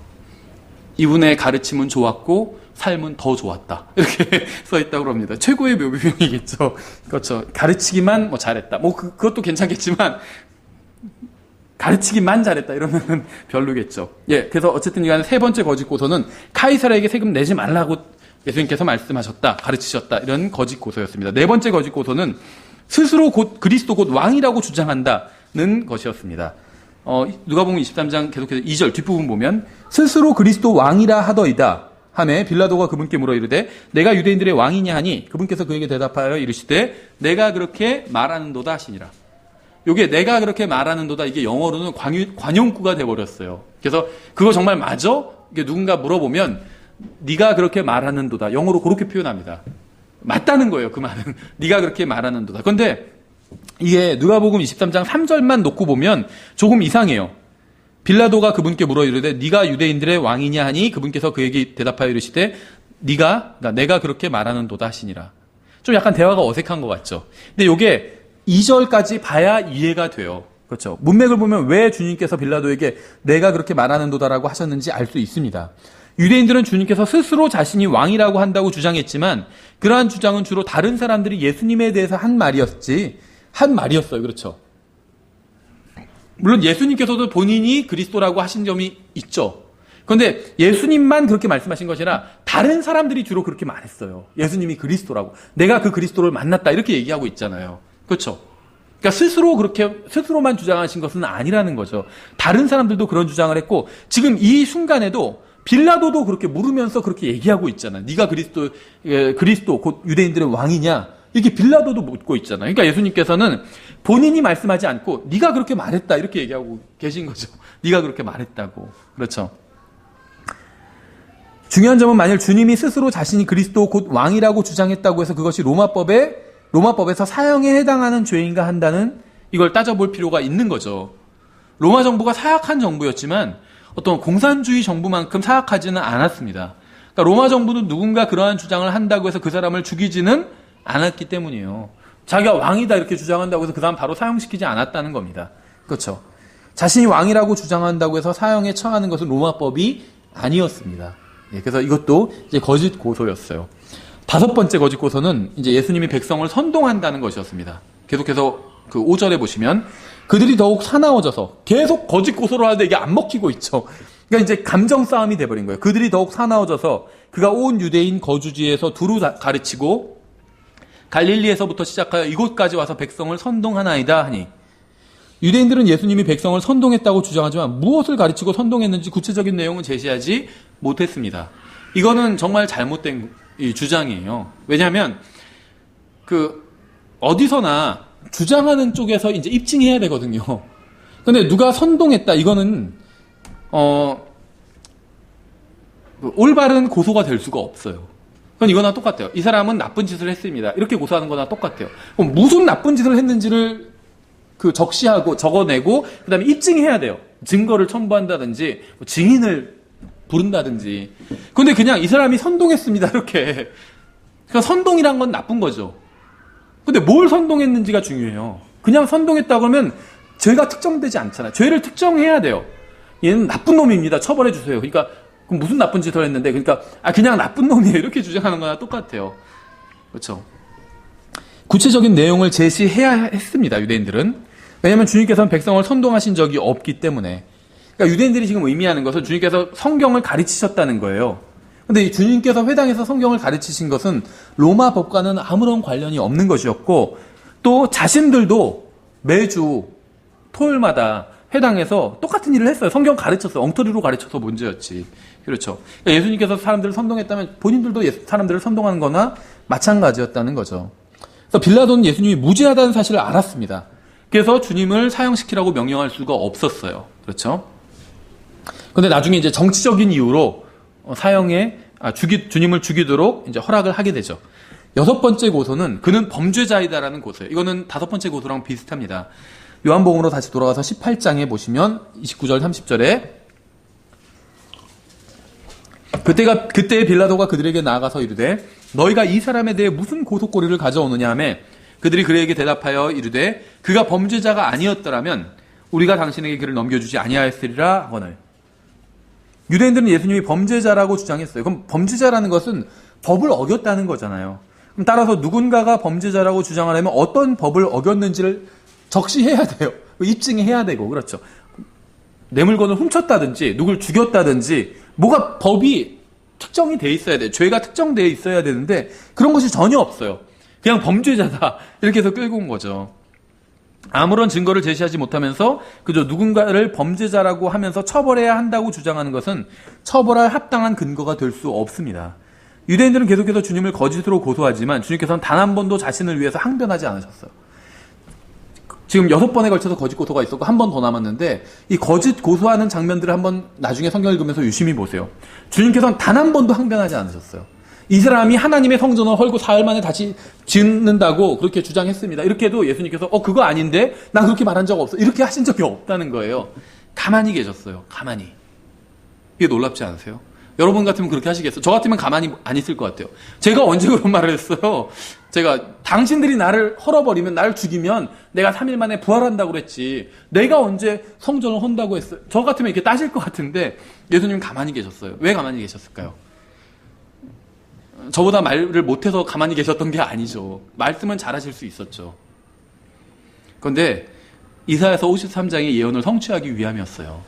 A: 이분의 가르침은 좋았고 삶은 더 좋았다. 이렇게 써 있다고 합니다. 최고의 묘비명이겠죠. 그렇죠. 가르치기만 뭐 잘했다. 뭐 그것도 괜찮겠지만 가르치기만 잘했다 이러면 별로겠죠. 예, 그래서 어쨌든 이간에 세 번째 거짓 고소는 카이사르에게 세금 내지 말라고 예수님께서 말씀하셨다, 가르치셨다, 이런 거짓 고소였습니다. 네 번째 거짓 고소는 스스로 곧 그리스도 곧 왕이라고 주장한다는 것이었습니다. 누가복음 23장 계속해서 2절 뒷부분 보면 스스로 그리스도 왕이라 하더이다 하매 빌라도가 그분께 물어 이르되 내가 유대인들의 왕이냐 하니 그분께서 그에게 대답하여 이르시되 내가 그렇게 말하는도다 하시니라. 요게 내가 그렇게 말하는도다, 이게 영어로는 관용구가 돼버렸어요. 그래서 그거 정말 맞아? 이게 누군가 물어보면 네가 그렇게 말하는도다. 영어로 그렇게 표현합니다. 맞다는 거예요. 그 말은. 네가 그렇게 말하는도다. 그런데 이게 누가복음 23장 3절만 놓고 보면 조금 이상해요. 빌라도가 그분께 물어 이르되 네가 유대인들의 왕이냐 하니 그분께서 그에게 대답하여 이르시되 내가 그렇게 말하는도다 하시니라. 좀 약간 대화가 어색한 것 같죠. 근데 이게 2절까지 봐야 이해가 돼요. 그렇죠. 문맥을 보면 왜 주님께서 빌라도에게 내가 그렇게 말하는도다라고 하셨는지 알 수 있습니다. 유대인들은 주님께서 스스로 자신이 왕이라고 한다고 주장했지만 그러한 주장은 주로 다른 사람들이 예수님에 대해서 한 말이었어요. 그렇죠. 물론 예수님께서도 본인이 그리스도라고 하신 점이 있죠. 그런데 예수님만 그렇게 말씀하신 것이 아니라 다른 사람들이 주로 그렇게 말했어요. 예수님이 그리스도라고. 내가 그 그리스도를 만났다. 이렇게 얘기하고 있잖아요. 그렇죠. 그러니까 스스로만 주장하신 것은 아니라는 거죠. 다른 사람들도 그런 주장을 했고 지금 이 순간에도 빌라도도 그렇게 물으면서 그렇게 얘기하고 있잖아요. 네가 그리스도 곧 유대인들의 왕이냐? 이렇게 빌라도도 묻고 있잖아요. 그러니까 예수님께서는 본인이 말씀하지 않고 네가 그렇게 말했다 이렇게 얘기하고 계신 거죠. 네가 그렇게 말했다고. 그렇죠. 중요한 점은 만일 주님이 스스로 자신이 그리스도 곧 왕이라고 주장했다고 해서 그것이 로마법에서 사형에 해당하는 죄인가 한다는 이걸 따져볼 필요가 있는 거죠. 로마 정부가 사악한 정부였지만 어떤 공산주의 정부만큼 사악하지는 않았습니다. 그러니까 로마 정부는 누군가 그러한 주장을 한다고 해서 그 사람을 죽이지는 않았기 때문이에요. 자기가 왕이다 이렇게 주장한다고 해서 그 사람 바로 사형시키지 않았다는 겁니다. 그렇죠. 자신이 왕이라고 주장한다고 해서 사형에 처하는 것은 로마법이 아니었습니다. 예, 그래서 이것도 이제 거짓 고소였어요. 다섯 번째 거짓 고소는 이제 예수님이 백성을 선동한다는 것이었습니다. 계속해서 그 5절에 보시면 그들이 더욱 사나워져서 계속 거짓 고소를 하는데 이게 안 먹히고 있죠. 그러니까 이제 감정 싸움이 돼버린 거예요. 그들이 더욱 사나워져서 그가 온 유대인 거주지에서 두루 가르치고 갈릴리에서부터 시작하여 이곳까지 와서 백성을 선동하나이다 하니 유대인들은 예수님이 백성을 선동했다고 주장하지만 무엇을 가르치고 선동했는지 구체적인 내용은 제시하지 못했습니다. 이거는 정말 잘못된 이 주장이에요. 왜냐하면 어디서나 주장하는 쪽에서 이제 입증해야 되거든요. 근데 누가 선동했다 이거는 올바른 고소가 될 수가 없어요. 그건 이거나 똑같아요. 이 사람은 나쁜 짓을 했습니다. 이렇게 고소하는 거나 똑같아요. 그럼 무슨 나쁜 짓을 했는지를 적시하고 적어내고 그다음에 입증해야 돼요. 증거를 첨부한다든지 증인을 부른다든지. 근데 그냥 이 사람이 선동했습니다. 이렇게. 그러니까 선동이란 건 나쁜 거죠. 근데 뭘 선동했는지가 중요해요. 그냥 선동했다고 하면 죄가 특정되지 않잖아요. 죄를 특정해야 돼요. 얘는 나쁜 놈입니다. 처벌해 주세요. 그러니까 그럼 무슨 나쁜 짓을 했는데 그러니까 그냥 나쁜 놈이에요. 이렇게 주장하는 거나 똑같아요. 그렇죠. 구체적인 내용을 제시해야 했습니다. 유대인들은. 왜냐하면 주님께서는 백성을 선동하신 적이 없기 때문에. 그러니까 유대인들이 지금 의미하는 것은 주님께서 성경을 가르치셨다는 거예요. 근데 주님께서 회당에서 성경을 가르치신 것은 로마 법과는 아무런 관련이 없는 것이었고, 또 자신들도 매주 토요일마다 회당에서 똑같은 일을 했어요. 성경 가르쳤어요. 엉터리로 가르쳐서 문제였지. 그렇죠. 그러니까 예수님께서 사람들을 선동했다면 본인들도 사람들을 선동하는 거나 마찬가지였다는 거죠. 그래서 빌라도는 예수님이 무죄하다는 사실을 알았습니다. 그래서 주님을 사형시키라고 명령할 수가 없었어요. 그렇죠. 근데 나중에 이제 정치적인 이유로 주님을 죽이도록 이제 허락을 하게 되죠. 6번째 고소는 그는 범죄자이다라는 고소예요. 이거는 5번째 고소랑 비슷합니다. 요한복음으로 다시 돌아가서 18장에 보시면 29절 30절에 그때 빌라도가 그들에게 나아가서 이르되 너희가 이 사람에 대해 무슨 고소거리를 가져오느냐 하매 그들이 그에게 대답하여 이르되 그가 범죄자가 아니었더라면 우리가 당신에게 그를 넘겨주지 아니하였으리라 하거늘. 유대인들은 예수님이 범죄자라고 주장했어요. 그럼 범죄자라는 것은 법을 어겼다는 거잖아요. 그럼 따라서 누군가가 범죄자라고 주장하려면 어떤 법을 어겼는지를 적시해야 돼요. 입증해야 되고, 그렇죠. 내 물건을 훔쳤다든지 누굴 죽였다든지 뭐가 법이 특정이 돼 있어야 돼요. 죄가 특정되어 있어야 되는데 그런 것이 전혀 없어요. 그냥 범죄자다 이렇게 해서 끌고 온 거죠. 아무런 증거를 제시하지 못하면서 그저 누군가를 범죄자라고 하면서 처벌해야 한다고 주장하는 것은 처벌할 합당한 근거가 될 수 없습니다. 유대인들은 계속해서 주님을 거짓으로 고소하지만 주님께서는 단 한 번도 자신을 위해서 항변하지 않으셨어요. 지금 6번에 걸쳐서 거짓 고소가 있었고 한 번 더 남았는데 이 거짓 고소하는 장면들을 한번 나중에 성경을 읽으면서 유심히 보세요. 주님께서는 단 한 번도 항변하지 않으셨어요. 이 사람이 하나님의 성전을 헐고 사흘 만에 다시 짓는다고 그렇게 주장했습니다. 이렇게 해도 예수님께서 그거 아닌데 난 그렇게 말한 적 없어. 이렇게 하신 적이 없다는 거예요. 가만히 계셨어요. 가만히. 이게 놀랍지 않으세요? 여러분 같으면 그렇게 하시겠어요? 저 같으면 가만히 안 있을 것 같아요. 제가 언제 그런 말을 했어요? 제가 당신들이 나를 헐어버리면 나를 죽이면 내가 3일 만에 부활한다고 그랬지. 내가 언제 성전을 헌다고 했어요? 저 같으면 이렇게 따질 것 같은데 예수님은 가만히 계셨어요. 왜 가만히 계셨을까요? 저보다 말을 못해서 가만히 계셨던 게 아니죠. 말씀은 잘하실 수 있었죠. 그런데 이사야서 53장의 예언을 성취하기 위함이었어요.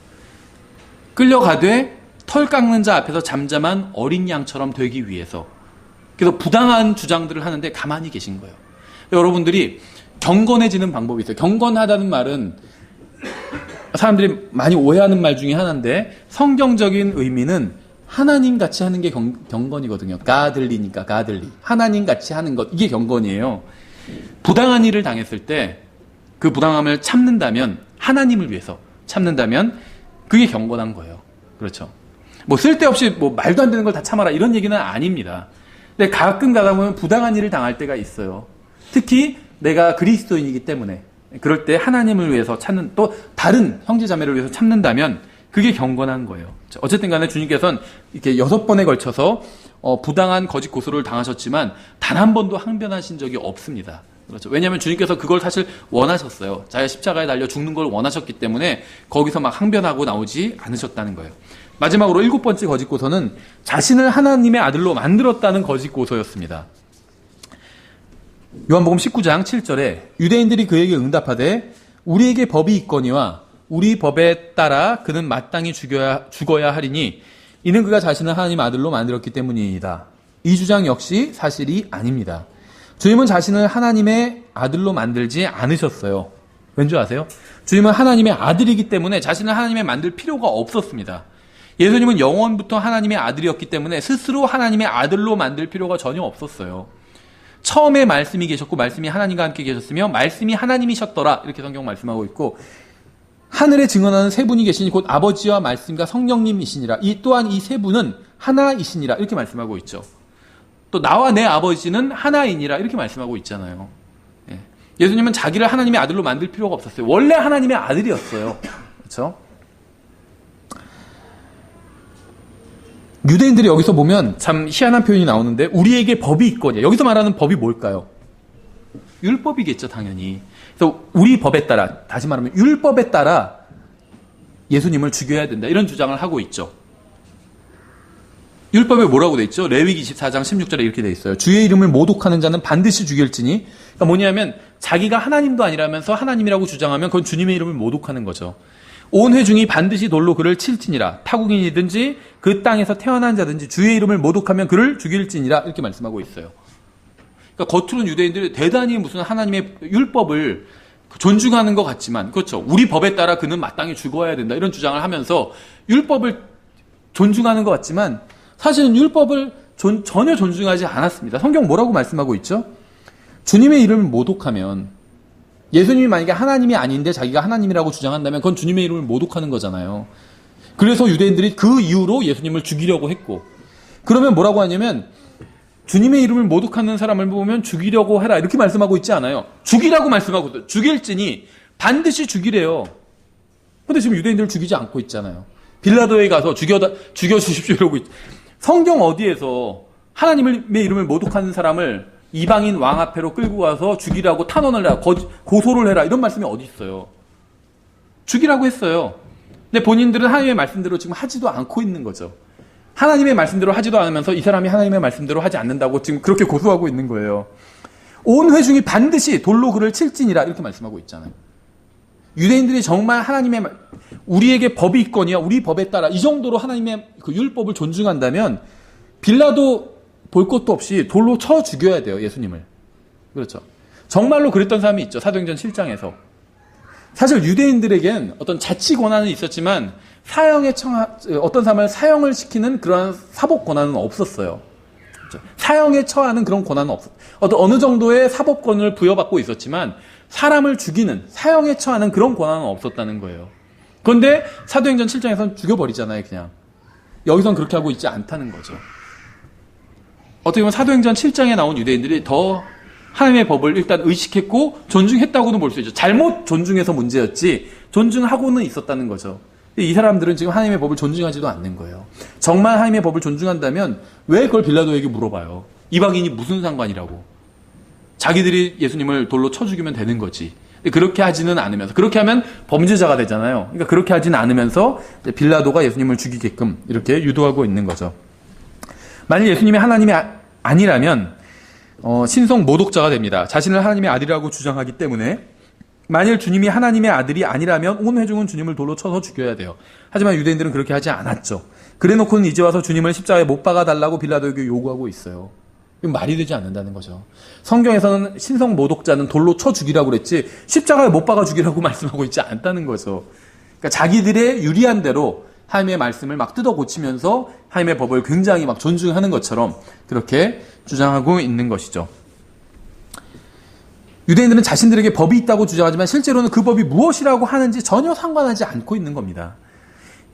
A: 끌려가되 털 깎는 자 앞에서 잠잠한 어린 양처럼 되기 위해서. 그래서 부당한 주장들을 하는데 가만히 계신 거예요. 여러분들이 경건해지는 방법이 있어요. 경건하다는 말은 사람들이 많이 오해하는 말 중에 하나인데 성경적인 의미는 하나님 같이 하는 게 경건이거든요. 가들리니까 가들리. 하나님 같이 하는 것. 이게 경건이에요. 부당한 일을 당했을 때 그 부당함을 참는다면 하나님을 위해서 참는다면 그게 경건한 거예요. 그렇죠. 뭐 쓸데없이 뭐 말도 안 되는 걸 다 참아라 이런 얘기는 아닙니다. 근데 가끔 가다 보면 부당한 일을 당할 때가 있어요. 특히 내가 그리스도인이기 때문에 그럴 때 하나님을 위해서 참는 또 다른 형제자매를 위해서 참는다면 그게 경건한 거예요. 어쨌든 간에 주님께서는 이렇게 6번에 걸쳐서 부당한 거짓 고소를 당하셨지만 단 한 번도 항변하신 적이 없습니다. 그렇죠. 왜냐하면 주님께서 그걸 사실 원하셨어요. 자기 십자가에 달려 죽는 걸 원하셨기 때문에 거기서 막 항변하고 나오지 않으셨다는 거예요. 마지막으로 7번째 거짓 고소는 자신을 하나님의 아들로 만들었다는 거짓 고소였습니다. 요한복음 19장 7절에 유대인들이 그에게 응답하되 우리에게 법이 있거니와 우리 법에 따라 그는 마땅히 죽어야 하리니 이는 그가 자신을 하나님 아들로 만들었기 때문이다. 이 주장 역시 사실이 아닙니다. 주님은 자신을 하나님의 아들로 만들지 않으셨어요. 왠지 아세요? 주님은 하나님의 아들이기 때문에 자신을 하나님의 만들 필요가 없었습니다. 예수님은 영원부터 하나님의 아들이었기 때문에 스스로 하나님의 아들로 만들 필요가 전혀 없었어요. 처음에 말씀이 계셨고 말씀이 하나님과 함께 계셨으며 말씀이 하나님이셨더라 이렇게 성경 말씀하고 있고 하늘에 증언하는 세 분이 계시니 곧 아버지와 말씀과 성령님이시니라. 이 또한 이 세 분은 하나이시니라 이렇게 말씀하고 있죠. 또 나와 내 아버지는 하나이니라 이렇게 말씀하고 있잖아요. 예수님은 자기를 하나님의 아들로 만들 필요가 없었어요. 원래 하나님의 아들이었어요. 그렇죠? 유대인들이 여기서 보면 참 희한한 표현이 나오는데 우리에게 법이 있거냐. 여기서 말하는 법이 뭘까요? 율법이겠죠, 당연히. 그래서 우리 법에 따라, 다시 말하면 율법에 따라 예수님을 죽여야 된다. 이런 주장을 하고 있죠. 율법에 뭐라고 돼 있죠? 레위기 24장 16절에 이렇게 돼 있어요. 주의 이름을 모독하는 자는 반드시 죽일지니. 그러니까 뭐냐면 자기가 하나님도 아니라면서 하나님이라고 주장하면 그건 주님의 이름을 모독하는 거죠. 온 회중이 반드시 돌로 그를 칠지니라. 타국인이든지 그 땅에서 태어난 자든지 주의 이름을 모독하면 그를 죽일지니라. 이렇게 말씀하고 있어요. 그러니까 겉으로는 유대인들이 대단히 무슨 하나님의 율법을 존중하는 것 같지만, 그렇죠. 우리 법에 따라 그는 마땅히 죽어야 된다. 이런 주장을 하면서 율법을 존중하는 것 같지만 사실은 율법을 전혀 존중하지 않았습니다. 성경 뭐라고 말씀하고 있죠? 주님의 이름을 모독하면, 예수님이 만약에 하나님이 아닌데 자기가 하나님이라고 주장한다면 그건 주님의 이름을 모독하는 거잖아요. 그래서 유대인들이 그 이유로 예수님을 죽이려고 했고, 그러면 뭐라고 하냐면 주님의 이름을 모독하는 사람을 보면 죽이려고 해라 이렇게 말씀하고 있지 않아요. 죽이라고 말씀하고 있어요. 죽일지니 반드시 죽이래요. 근데 지금 유대인들을 죽이지 않고 있잖아요. 빌라도에 가서 죽여주십시오 이러고 있죠. 성경 어디에서 하나님의 이름을 모독하는 사람을 이방인 왕 앞에로 끌고 가서 죽이라고 탄원을 해라, 고소를 해라 이런 말씀이 어디 있어요. 죽이라고 했어요. 근데 본인들은 하나님의 말씀대로 지금 하지도 않고 있는 거죠. 하나님의 말씀대로 하지도 않으면서 이 사람이 하나님의 말씀대로 하지 않는다고 지금 그렇게 고소하고 있는 거예요. 온 회중이 반드시 돌로 그를 칠지니라 이렇게 말씀하고 있잖아요. 유대인들이 정말 하나님의 우리에게 법이 있거니와 우리 법에 따라 이 정도로 하나님의 그 율법을 존중한다면 빌라도 볼 것도 없이 돌로 쳐 죽여야 돼요, 예수님을. 그렇죠. 정말로 그랬던 사람이 있죠. 사도행전 7장에서. 사실 유대인들에겐 어떤 자치 권한은 있었지만 어떤 사람을 사형을 시키는 그런 사법 권한은 없었어요. 그렇죠? 사형에 처하는 그런 권한은 없었어요. 어느 정도의 사법권을 부여받고 있었지만 사람을 죽이는, 사형에 처하는 그런 권한은 없었다는 거예요. 그런데 사도행전 7장에서는 죽여버리잖아요, 그냥. 여기선 그렇게 하고 있지 않다는 거죠. 어떻게 보면 사도행전 7장에 나온 유대인들이 더 하나님의 법을 일단 의식했고 존중했다고는 볼 수 있죠. 잘못 존중해서 문제였지 존중하고는 있었다는 거죠. 이 사람들은 지금 하나님의 법을 존중하지도 않는 거예요. 정말 하나님의 법을 존중한다면 왜 그걸 빌라도에게 물어봐요? 이방인이 무슨 상관이라고. 자기들이 예수님을 돌로 쳐 죽이면 되는 거지. 그렇게 하지는 않으면서, 그렇게 하면 범죄자가 되잖아요. 그러니까 그렇게 하지는 않으면서 빌라도가 예수님을 죽이게끔 이렇게 유도하고 있는 거죠. 만일 예수님이 하나님이 아니라면 신성 모독자가 됩니다. 자신을 하나님의 아들이라고 주장하기 때문에 만일 주님이 하나님의 아들이 아니라면 온 회중은 주님을 돌로 쳐서 죽여야 돼요. 하지만 유대인들은 그렇게 하지 않았죠. 그래놓고는 이제 와서 주님을 십자가에 못 박아달라고 빌라도에게 요구하고 있어요. 이건 말이 되지 않는다는 거죠. 성경에서는 신성 모독자는 돌로 쳐 죽이라고 그랬지 십자가에 못 박아 죽이라고 말씀하고 있지 않다는 거죠. 그러니까 자기들의 유리한 대로 하나님의 말씀을 막 뜯어 고치면서 하나님의 법을 굉장히 막 존중하는 것처럼 그렇게 주장하고 있는 것이죠. 유대인들은 자신들에게 법이 있다고 주장하지만 실제로는 그 법이 무엇이라고 하는지 전혀 상관하지 않고 있는 겁니다.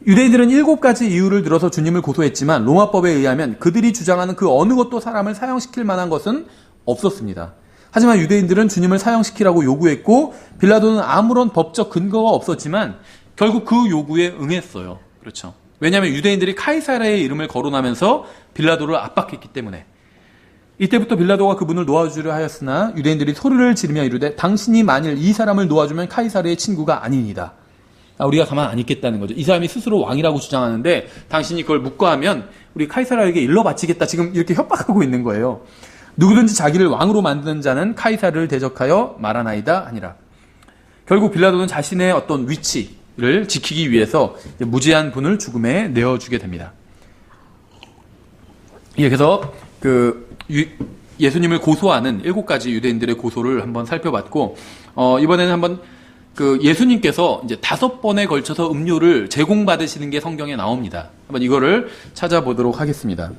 A: 유대인들은 7가지 이유를 들어서 주님을 고소했지만 로마법에 의하면 그들이 주장하는 그 어느 것도 사람을 사형시킬 만한 것은 없었습니다. 하지만 유대인들은 주님을 사형시키라고 요구했고 빌라도는 아무런 법적 근거가 없었지만 결국 그 요구에 응했어요. 그렇죠. 왜냐하면 유대인들이 카이사르의 이름을 거론하면서 빌라도를 압박했기 때문에. 이때부터 빌라도가 그분을 놓아주려 하였으나 유대인들이 소리를 지르며 이르되 당신이 만일 이 사람을 놓아주면 카이사르의 친구가 아니니이다. 우리가 가만 안 있겠다는 거죠. 이 사람이 스스로 왕이라고 주장하는데 당신이 그걸 묵과하면 우리 카이사르에게 일러 바치겠다. 지금 이렇게 협박하고 있는 거예요. 누구든지 자기를 왕으로 만드는 자는 카이사르를 대적하여 말하나이다 하니라. 결국 빌라도는 자신의 어떤 위치를 지키기 위해서 무죄한 분을 죽음에 내어주게 됩니다. 예, 그래서 예수님을 고소하는 7가지 유대인들의 고소를 한번 살펴봤고, 이번에는 한번 예수님께서 이제 5번에 걸쳐서 음료를 제공받으시는 게 성경에 나옵니다. 한번 이거를 찾아보도록 하겠습니다.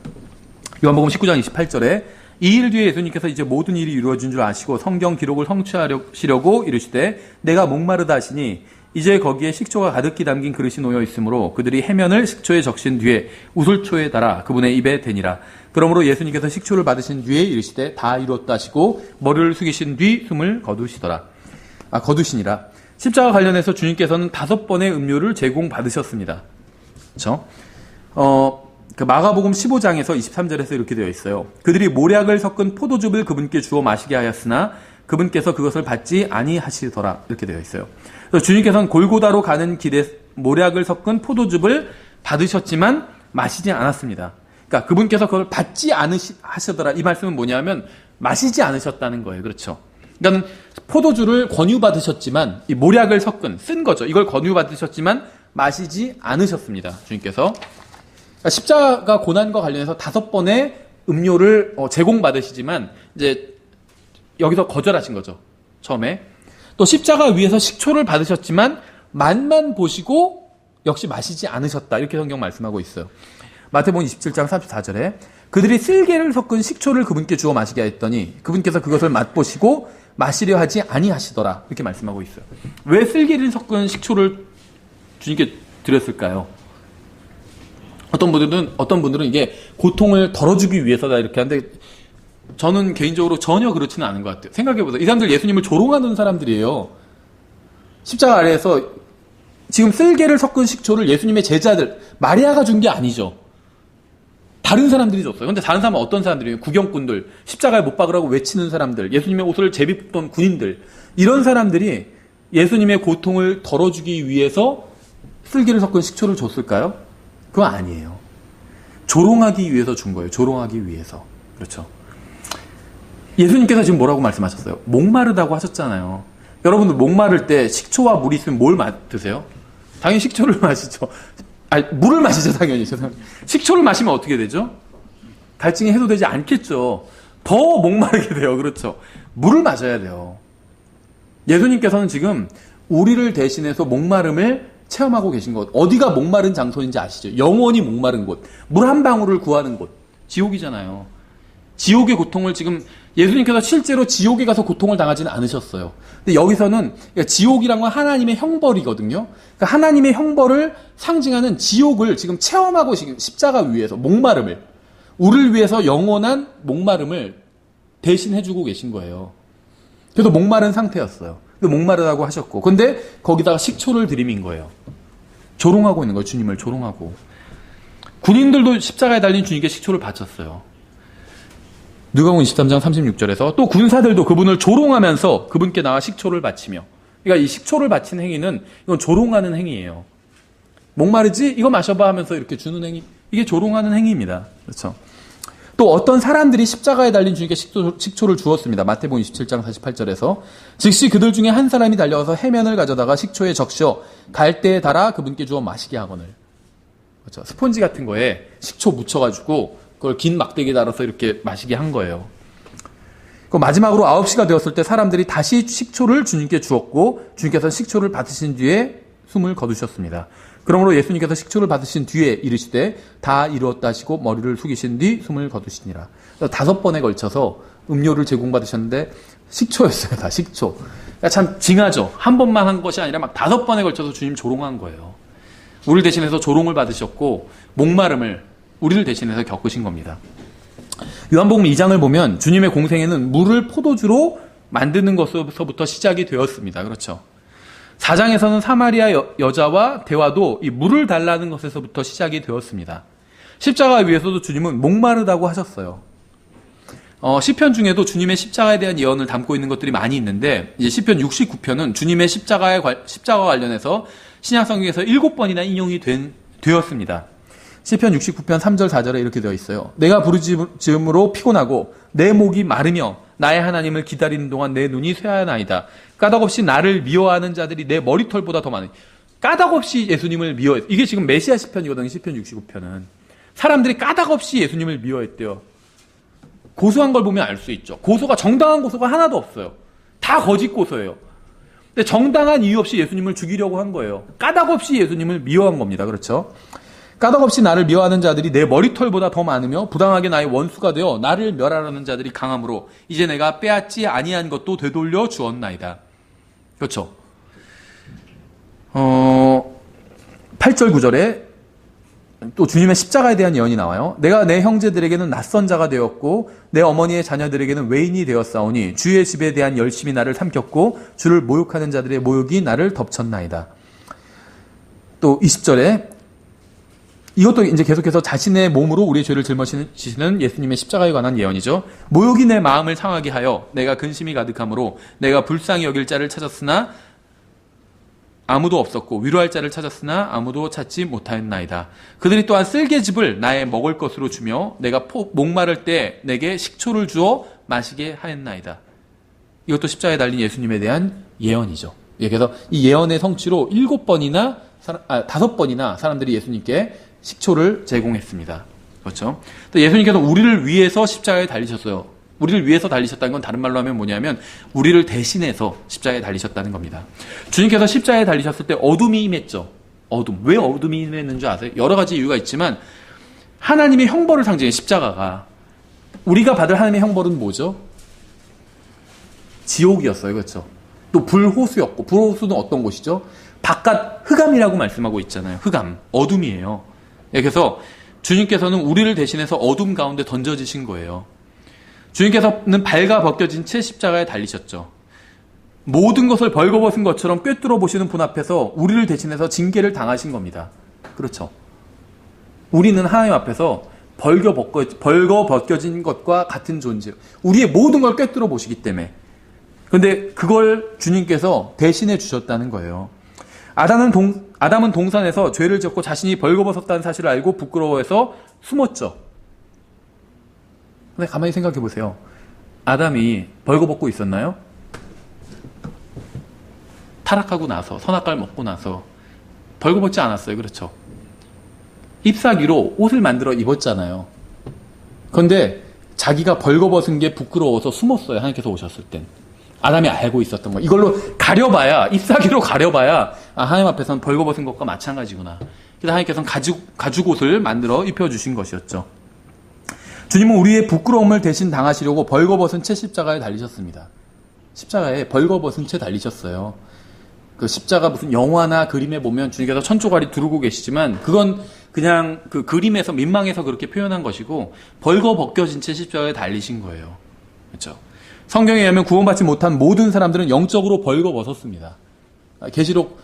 A: 요한복음 19장 28절에 이 일 뒤에 예수님께서 이제 모든 일이 이루어진 줄 아시고 성경 기록을 성취하시려고 이르시되 내가 목마르다 하시니 이제 거기에 식초가 가득히 담긴 그릇이 놓여 있으므로 그들이 해면을 식초에 적신 뒤에 우슬초에 달아 그분의 입에 대니라. 그러므로 예수님께서 식초를 받으신 뒤에 이르시되 다 이루었다 하시고 머리를 숙이신 뒤 숨을 거두시니라. 십자가 관련해서 주님께서는 5번의 음료를 제공받으셨습니다. 그렇죠? 마가복음 15장에서 23절에서 이렇게 되어 있어요. 그들이 모략을 섞은 포도즙을 그분께 주어 마시게 하였으나 그분께서 그것을 받지 아니하시더라. 이렇게 되어 있어요. 그래서 주님께서는 골고다로 가는 길에 모략을 섞은 포도즙을 받으셨지만 마시지 않았습니다. 그러니까 그분께서 그걸 받지 않으시더라. 이 말씀은 뭐냐면 마시지 않으셨다는 거예요. 그렇죠. 그러니까 포도주를 권유받으셨지만 이 모략을 섞은 쓴 거죠. 이걸 권유받으셨지만 마시지 않으셨습니다. 주님께서. 그러니까 십자가 고난과 관련해서 5번의 음료를 제공받으시지만 이제 여기서 거절하신 거죠. 처음에. 또 십자가 위에서 식초를 받으셨지만 맛만 보시고 역시 마시지 않으셨다. 이렇게 성경 말씀하고 있어요. 마태복음 27장 34절에 그들이 쓸개를 섞은 식초를 그분께 주어 마시게 했더니 그분께서 그것을 맛보시고 마시려 하지 아니하시더라. 이렇게 말씀하고 있어요. 왜 쓸개를 섞은 식초를 주님께 드렸을까요? 어떤 분들은 이게 고통을 덜어주기 위해서다 이렇게 하는데 저는 개인적으로 전혀 그렇지는 않은 것 같아요. 생각해보세요. 이 사람들 예수님을 조롱하는 사람들이에요. 십자가 아래에서 지금 쓸개를 섞은 식초를 예수님의 제자들 마리아가 준 게 아니죠. 다른 사람들이 줬어요. 근데 다른 사람은 어떤 사람들이에요? 구경꾼들, 십자가에 못 박으라고 외치는 사람들, 예수님의 옷을 제비뽑던 군인들, 이런 사람들이 예수님의 고통을 덜어주기 위해서 쓸개를 섞은 식초를 줬을까요? 그거 아니에요. 조롱하기 위해서 준 거예요. 조롱하기 위해서. 그렇죠. 예수님께서 지금 뭐라고 말씀하셨어요? 목마르다고 하셨잖아요. 여러분들 목마를 때 식초와 물이 있으면 뭘 드세요? 당연히 식초를 마시죠. 아니, 물을 마시죠, 당연히. 식초를 마시면 어떻게 되죠? 갈증이 해소되지 않겠죠. 더 목마르게 돼요. 그렇죠. 물을 마셔야 돼요. 예수님께서는 지금 우리를 대신해서 목마름을 체험하고 계신 곳. 어디가 목마른 장소인지 아시죠? 영원히 목마른 곳. 물 한 방울을 구하는 곳. 지옥이잖아요. 지옥의 고통을 지금 예수님께서 실제로 지옥에 가서 고통을 당하지는 않으셨어요. 근데 여기서는 지옥이란 건 하나님의 형벌이거든요. 그러니까 하나님의 형벌을 상징하는 지옥을 지금 체험하고 지금 십자가 위에서 목마름을 우리를 위해서 영원한 목마름을 대신 해주고 계신 거예요. 그래서 목마른 상태였어요. 목마르다고 하셨고 근데 거기다가 식초를 들이민 거예요. 조롱하고 있는 거예요. 주님을 조롱하고. 군인들도 십자가에 달린 주님께 식초를 바쳤어요. 누가복음 23장 36절에서 또 군사들도 그분을 조롱하면서 그분께 나와 식초를 바치며 그러니까 이 식초를 바치는 행위는 이건 조롱하는 행위예요. 목마르지? 이거 마셔봐 하면서 이렇게 주는 행위 이게 조롱하는 행위입니다. 그렇죠. 또 어떤 사람들이 십자가에 달린 주님께 식초를 주었습니다. 마태복음 27장 48절에서 즉시 그들 중에 한 사람이 달려가서 해면을 가져다가 식초에 적셔 갈대에 달아 그분께 주어 마시게 하거늘. 그렇죠. 스폰지 같은 거에 식초 묻혀가지고 그걸 긴 막대기에 달아서 이렇게 마시게 한 거예요. 마지막으로 9시가 되었을 때 사람들이 다시 식초를 주님께 주었고 주님께서 식초를 받으신 뒤에 숨을 거두셨습니다. 그러므로 예수님께서 식초를 받으신 뒤에 이르시되 다 이루었다 하시고 머리를 숙이신 뒤 숨을 거두시니라. 5번에 걸쳐서 음료를 제공받으셨는데 식초였어요. 다 식초. 그러니까 참 징하죠. 한 번만 한 것이 아니라 막 5번에 걸쳐서 주님 조롱한 거예요. 우리를 대신해서 조롱을 받으셨고 목마름을 우리를 대신해서 겪으신 겁니다. 요한복음 2장을 보면 주님의 공생애는 물을 포도주로 만드는 것서부터 시작이 되었습니다. 그렇죠. 4장에서는 사마리아 여자와 대화도 이 물을 달라는 것에서부터 시작이 되었습니다. 십자가 위에서도 주님은 목마르다고 하셨어요. 시편 중에도 주님의 십자가에 대한 예언을 담고 있는 것들이 많이 있는데 이제 시편 69편은 주님의 십자가와 관련해서 신약성경에서 7번이나 인용이 되었습니다. 시편 69편 3절 4절에 이렇게 되어 있어요. 내가 부르짖음으로 피곤하고 내 목이 마르며 나의 하나님을 기다리는 동안 내 눈이 쇠하나이다. 까닭없이 나를 미워하는 자들이 내 머리털보다 더 많으니. 까닭없이 예수님을 미워했어요. 이게 지금 메시아 시편이거든요. 시편 69편은. 사람들이 까닭없이 예수님을 미워했대요. 고소한 걸 보면 알 수 있죠. 정당한 고소가 하나도 없어요. 다 거짓 고소예요. 근데 정당한 이유 없이 예수님을 죽이려고 한 거예요. 까닭없이 예수님을 미워한 겁니다. 그렇죠? 까닭없이 나를 미워하는 자들이 내 머리털보다 더 많으며 부당하게 나의 원수가 되어 나를 멸하라는 자들이 강함으로 이제 내가 빼앗지 아니한 것도 되돌려 주었나이다. 그렇죠. 8절 9절에 또 주님의 십자가에 대한 예언이 나와요. 내가 내 형제들에게는 낯선 자가 되었고 내 어머니의 자녀들에게는 외인이 되었사오니 주의 집에 대한 열심이 나를 삼켰고 주를 모욕하는 자들의 모욕이 나를 덮쳤나이다. 또 20절에 이것도 이제 계속해서 자신의 몸으로 우리의 죄를 짊어지시는 예수님의 십자가에 관한 예언이죠. 모욕이 내 마음을 상하게 하여 내가 근심이 가득함으로 내가 불쌍히 여길 자를 찾았으나 아무도 없었고 위로할 자를 찾았으나 아무도 찾지 못하였나이다. 그들이 또한 쓸개즙을 나의 먹을 것으로 주며 내가 목마를 때 내게 식초를 주어 마시게 하였나이다. 이것도 십자가에 달린 예수님에 대한 예언이죠. 그래서 이 예언의 성취로 5번이나 사람들이 예수님께 식초를 제공했습니다. 그렇죠? 또 예수님께서 우리를 위해서 십자가에 달리셨어요. 우리를 위해서 달리셨다는 건 다른 말로 하면 뭐냐면 우리를 대신해서 십자가에 달리셨다는 겁니다. 주님께서 십자가에 달리셨을 때 어둠이 임했죠. 어둠. 왜 어둠이 임했는 줄 아세요? 여러 가지 이유가 있지만 하나님의 형벌을 상징해 십자가가. 우리가 받을 하나님의 형벌은 뭐죠? 지옥이었어요. 그렇죠? 또 불호수였고, 불호수는 어떤 곳이죠? 바깥 흑암이라고 말씀하고 있잖아요. 흑암. 어둠이에요. 그래서 주님께서는 우리를 대신해서 어둠 가운데 던져지신 거예요. 주님께서는 발가 벗겨진 채 십자가에 달리셨죠. 모든 것을 벌거벗은 것처럼 꿰뚫어 보시는 분 앞에서 우리를 대신해서 징계를 당하신 겁니다. 그렇죠. 우리는 하나님 앞에서 벌거 벗겨진 것과 같은 존재. 우리의 모든 걸 꿰뚫어 보시기 때문에. 그런데 그걸 주님께서 대신해 주셨다는 거예요. 아담은 동산에서 죄를 짓고 자신이 벌거벗었다는 사실을 알고 부끄러워해서 숨었죠. 근데 가만히 생각해 보세요. 아담이 벌거벗고 있었나요? 타락하고 나서, 선악과를 먹고 나서 벌거벗지 않았어요. 그렇죠? 잎사귀로 옷을 만들어 입었잖아요. 그런데 자기가 벌거벗은 게 부끄러워서 숨었어요. 하나님께서 오셨을 땐. 아담이 알고 있었던 거. 이걸로 가려봐야, 잎사귀로 가려봐야, 하나님 앞에서는 벌거벗은 것과 마찬가지구나. 그래서 하나님께서는 가죽 옷을 만들어 입혀주신 것이었죠. 주님은 우리의 부끄러움을 대신 당하시려고 벌거벗은 채 십자가에 달리셨습니다. 십자가에 벌거벗은 채 달리셨어요. 그 십자가 무슨 영화나 그림에 보면 주님께서 천조가리 두르고 계시지만 그건 그냥 그 그림에서 민망해서 그렇게 표현한 것이고 벌거벗겨진 채 십자가에 달리신 거예요. 그렇죠? 성경에 의하면 구원받지 못한 모든 사람들은 영적으로 벌거벗었습니다. 계시록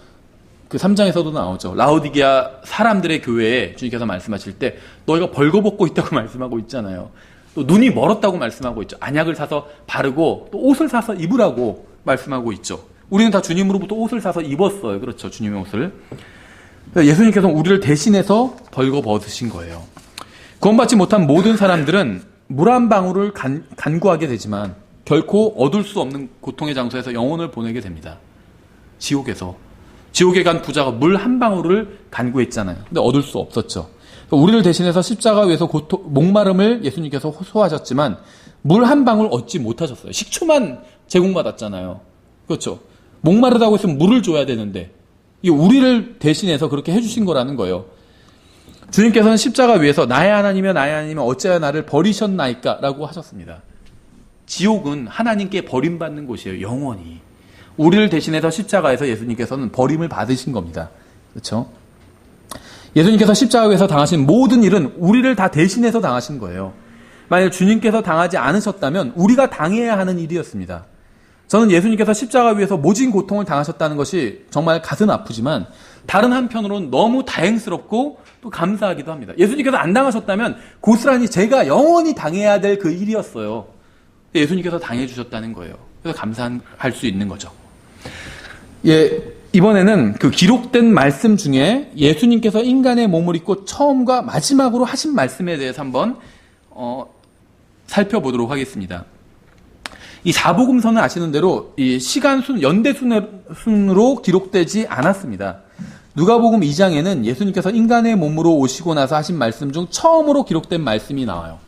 A: 그 3장에서도 나오죠. 라오디게아 사람들의 교회에 주님께서 말씀하실 때 너희가 벌거벗고 있다고 말씀하고 있잖아요. 또 눈이 멀었다고 말씀하고 있죠. 안약을 사서 바르고 또 옷을 사서 입으라고 말씀하고 있죠. 우리는 다 주님으로부터 옷을 사서 입었어요. 그렇죠. 주님의 옷을. 예수님께서 우리를 대신해서 벌거벗으신 거예요. 구원받지 못한 모든 사람들은 물 한 방울을 간구하게 되지만 결코 얻을 수 없는 고통의 장소에서 영혼을 보내게 됩니다. 지옥에서. 지옥에 간 부자가 물 한 방울을 간구했잖아요. 근데 얻을 수 없었죠. 우리를 대신해서 십자가 위에서 목마름을 예수님께서 호소하셨지만 물 한 방울 얻지 못하셨어요. 식초만 제공받았잖아요. 그렇죠. 목마르다고 했으면 물을 줘야 되는데 이게 우리를 대신해서 그렇게 해주신 거라는 거예요. 주님께서는 십자가 위에서 나의 하나님이여 어찌하여 나를 버리셨나이까 라고 하셨습니다. 지옥은 하나님께 버림받는 곳이에요. 영원히. 우리를 대신해서 십자가에서 예수님께서는 버림을 받으신 겁니다. 그렇죠? 예수님께서 십자가 위에서 당하신 모든 일은 우리를 다 대신해서 당하신 거예요. 만약 주님께서 당하지 않으셨다면 우리가 당해야 하는 일이었습니다. 저는 예수님께서 십자가 위에서 모진 고통을 당하셨다는 것이 정말 가슴 아프지만 다른 한편으로는 너무 다행스럽고 또 감사하기도 합니다. 예수님께서 안 당하셨다면 고스란히 제가 영원히 당해야 될 그 일이었어요. 예수님께서 당해주셨다는 거예요. 그래서 감사할 수 있는 거죠. 예, 이번에는 그 기록된 말씀 중에 예수님께서 인간의 몸을 입고 처음과 마지막으로 하신 말씀에 대해서 한번 살펴보도록 하겠습니다. 이 사복음서는 아시는 대로 이 시간순, 연대순으로 기록되지 않았습니다. 누가복음 2장에는 예수님께서 인간의 몸으로 오시고 나서 하신 말씀 중 처음으로 기록된 말씀이 나와요.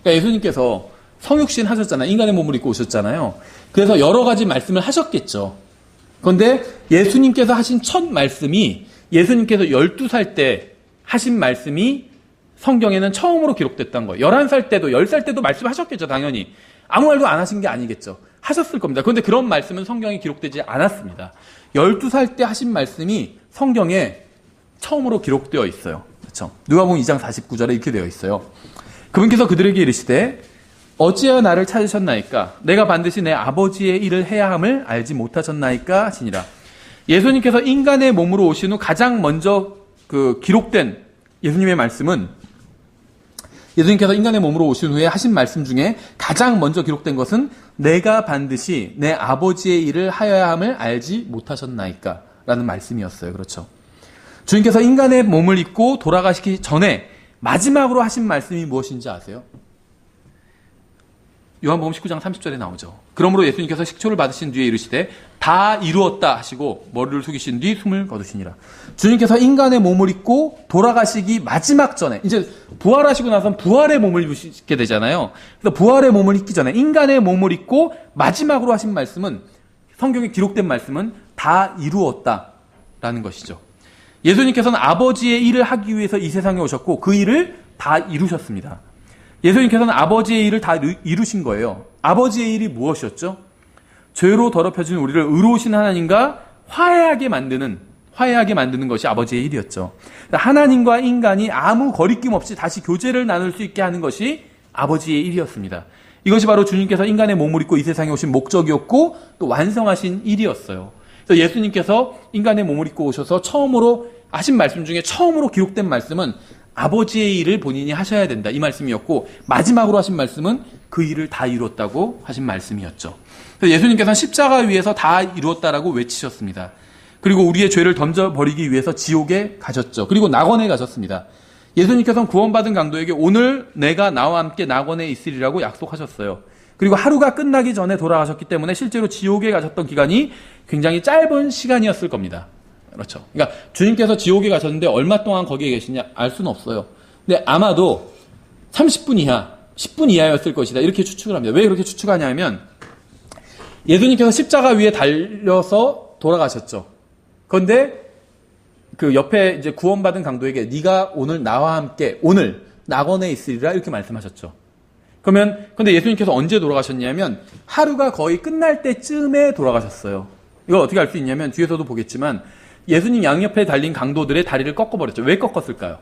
A: 그러니까 예수님께서 성육신 하셨잖아요. 인간의 몸을 입고 오셨잖아요. 그래서 여러 가지 말씀을 하셨겠죠. 그런데 예수님께서 하신 첫 말씀이 예수님께서 12살 때 하신 말씀이 성경에는 처음으로 기록됐던 거예요. 11살 때도 10살 때도 말씀하셨겠죠. 당연히. 아무 말도 안 하신 게 아니겠죠. 하셨을 겁니다. 그런데 그런 말씀은 성경에 기록되지 않았습니다. 12살 때 하신 말씀이 성경에 처음으로 기록되어 있어요. 그렇죠? 누가복음 2장 49절에 이렇게 되어 있어요. 그분께서 그들에게 이르시되 어찌하여 나를 찾으셨나이까? 내가 반드시 내 아버지의 일을 해야 함을 알지 못하셨나이까? 하시니라. 예수님께서 인간의 몸으로 오신 후 가장 먼저 기록된 예수님의 말씀은 예수님께서 인간의 몸으로 오신 후에 하신 말씀 중에 가장 먼저 기록된 것은 내가 반드시 내 아버지의 일을 하여야 함을 알지 못하셨나이까? 라는 말씀이었어요. 그렇죠. 주님께서 인간의 몸을 입고 돌아가시기 전에 마지막으로 하신 말씀이 무엇인지 아세요? 요한복음 19장 30절에 나오죠. 그러므로 예수님께서 식초를 받으신 뒤에 이르시되 다 이루었다 하시고 머리를 숙이신 뒤 숨을 거두시니라. 주님께서 인간의 몸을 입고 돌아가시기 마지막 전에, 이제 부활하시고 나선 부활의 몸을 입으시게 되잖아요. 그래서 부활의 몸을 입기 전에 인간의 몸을 입고 마지막으로 하신 말씀은, 성경에 기록된 말씀은 다 이루었다라는 것이죠. 예수님께서는 아버지의 일을 하기 위해서 이 세상에 오셨고 그 일을 다 이루셨습니다. 예수님께서는 아버지의 일을 다 이루신 거예요. 아버지의 일이 무엇이었죠? 죄로 더럽혀진 우리를 의로우신 하나님과 화해하게 만드는 것이 아버지의 일이었죠. 하나님과 인간이 아무 거리낌 없이 다시 교제를 나눌 수 있게 하는 것이 아버지의 일이었습니다. 이것이 바로 주님께서 인간의 몸을 입고 이 세상에 오신 목적이었고 또 완성하신 일이었어요. 그래서 예수님께서 인간의 몸을 입고 오셔서 처음으로 하신 말씀 중에 처음으로 기록된 말씀은 아버지의 일을 본인이 하셔야 된다, 이 말씀이었고, 마지막으로 하신 말씀은 그 일을 다 이뤘다고 하신 말씀이었죠. 그래서 예수님께서는 십자가 위에서 다 이루었다라고 외치셨습니다. 그리고 우리의 죄를 던져버리기 위해서 지옥에 가셨죠. 그리고 낙원에 가셨습니다. 예수님께서는 구원받은 강도에게 오늘 내가 나와 함께 낙원에 있으리라고 약속하셨어요. 그리고 하루가 끝나기 전에 돌아가셨기 때문에 실제로 지옥에 가셨던 기간이 굉장히 짧은 시간이었을 겁니다. 그렇죠. 그러니까 주님께서 지옥에 가셨는데 얼마 동안 거기에 계시냐 알 수는 없어요. 근데 아마도 30분 이하, 10분 이하였을 것이다, 이렇게 추측을 합니다. 왜 그렇게 추측하냐면 예수님께서 십자가 위에 달려서 돌아가셨죠. 그런데 그 옆에 이제 구원받은 강도에게 네가 오늘 나와 함께 오늘 낙원에 있으리라, 이렇게 말씀하셨죠. 그러면 근데 예수님께서 언제 돌아가셨냐면 하루가 거의 끝날 때쯤에 돌아가셨어요. 이걸 어떻게 알 수 있냐면 뒤에서도 보겠지만 예수님 양옆에 달린 강도들의 다리를 꺾어버렸죠. 왜 꺾었을까요?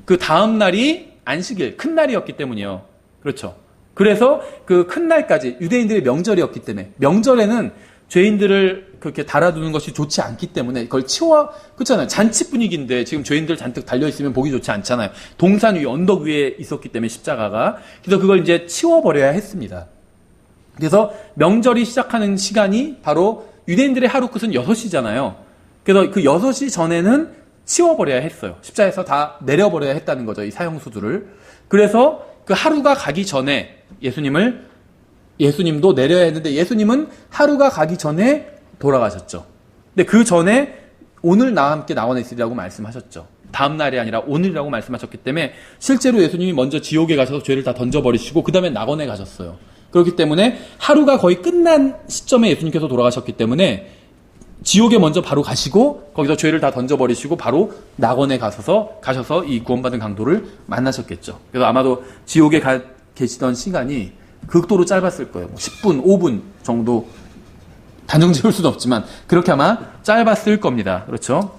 A: 그 다음 날이 안식일, 큰 날이었기 때문이요. 그렇죠. 그래서 그 큰 날까지 유대인들의 명절이었기 때문에, 명절에는 죄인들을 그렇게 달아두는 것이 좋지 않기 때문에 그걸 그렇잖아요. 잔치 분위기인데 지금 죄인들 잔뜩 달려있으면 보기 좋지 않잖아요. 동산 위, 언덕 위에 있었기 때문에 십자가가. 그래서 그걸 이제 치워버려야 했습니다. 그래서 명절이 시작하는 시간이 바로 유대인들의 하루 끝은 6시잖아요. 그래서 그 6시 전에는 치워버려야 했어요. 십자가에서 다 내려버려야 했다는 거죠, 이 사형수들을. 그래서 그 하루가 가기 전에 예수님도 내려야 했는데 예수님은 하루가 가기 전에 돌아가셨죠. 근데 그 전에 오늘 나와 함께 낙원에 있으리라고 말씀하셨죠. 다음 날이 아니라 오늘이라고 말씀하셨기 때문에 실제로 예수님이 먼저 지옥에 가셔서 죄를 다 던져버리시고 그 다음에 낙원에 가셨어요. 그렇기 때문에 하루가 거의 끝난 시점에 예수님께서 돌아가셨기 때문에 지옥에 먼저 바로 가시고 거기서 죄를 다 던져버리시고 바로 낙원에 가셔서 이 구원받은 강도를 만나셨겠죠. 그래서 아마도 지옥에 계시던 시간이 극도로 짧았을 거예요. 10분, 5분 정도 단정 지을 수는 없지만 그렇게 아마 짧았을 겁니다. 그렇죠?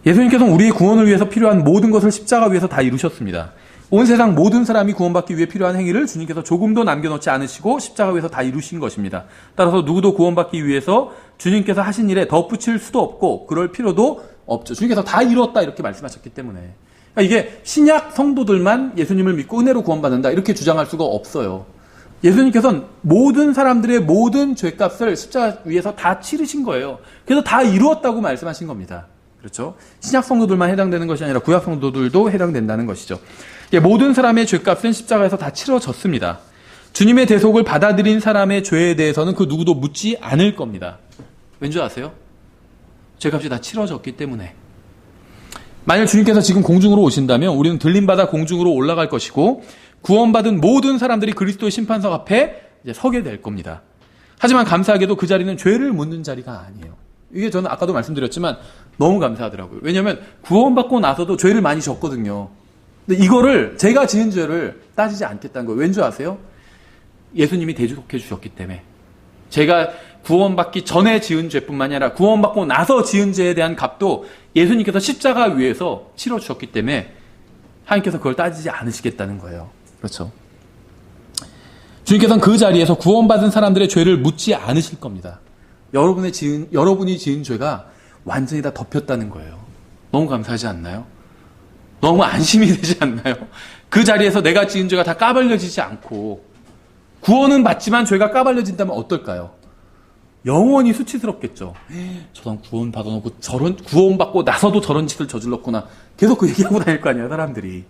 A: 예수님께서는 우리의 구원을 위해서 필요한 모든 것을 십자가 위에서 다 이루셨습니다. 온 세상 모든 사람이 구원받기 위해 필요한 행위를 주님께서 조금도 남겨놓지 않으시고 십자가 위에서 다 이루신 것입니다. 따라서 누구도 구원받기 위해서 주님께서 하신 일에 덧붙일 수도 없고 그럴 필요도 없죠. 주님께서 다 이루었다, 이렇게 말씀하셨기 때문에. 그러니까 이게 신약 성도들만 예수님을 믿고 은혜로 구원받는다, 이렇게 주장할 수가 없어요. 예수님께서는 모든 사람들의 모든 죄값을 십자가 위에서 다 치르신 거예요. 그래서 다 이루었다고 말씀하신 겁니다. 그렇죠? 신약 성도들만 해당되는 것이 아니라 구약 성도들도 해당된다는 것이죠. 모든 사람의 죄값은 십자가에서 다 치러졌습니다. 주님의 대속을 받아들인 사람의 죄에 대해서는 그 누구도 묻지 않을 겁니다. 왠지 아세요? 죄값이 다 치러졌기 때문에. 만약 주님께서 지금 공중으로 오신다면 우리는 들림받아 공중으로 올라갈 것이고 구원받은 모든 사람들이 그리스도의 심판석 앞에 이제 서게 될 겁니다. 하지만 감사하게도 그 자리는 죄를 묻는 자리가 아니에요. 이게 저는 아까도 말씀드렸지만 너무 감사하더라고요. 왜냐하면 구원받고 나서도 죄를 많이 졌거든요. 근데 이거를 제가 지은 죄를 따지지 않겠다는 거예요. 왠지 아세요? 예수님이 대속해 주셨기 때문에. 제가 구원받기 전에 지은 죄뿐만 아니라 구원받고 나서 지은 죄에 대한 값도 예수님께서 십자가 위에서 치러주셨기 때문에 하나님께서 그걸 따지지 않으시겠다는 거예요. 그렇죠? 주님께서는 그 자리에서 구원받은 사람들의 죄를 묻지 않으실 겁니다. 여러분이 지은 죄가 완전히 다 덮였다는 거예요. 너무 감사하지 않나요? 너무 안심이 되지 않나요? 그 자리에서 내가 지은 죄가 다 까발려지지 않고 구원은 받지만 죄가 까발려진다면 어떨까요? 영원히 수치스럽겠죠. 저 사람 구원 받아놓고 저런, 구원받고 나서도 저런 짓을 저질렀구나. 계속 그 얘기하고 다닐 거 아니에요, 사람들이.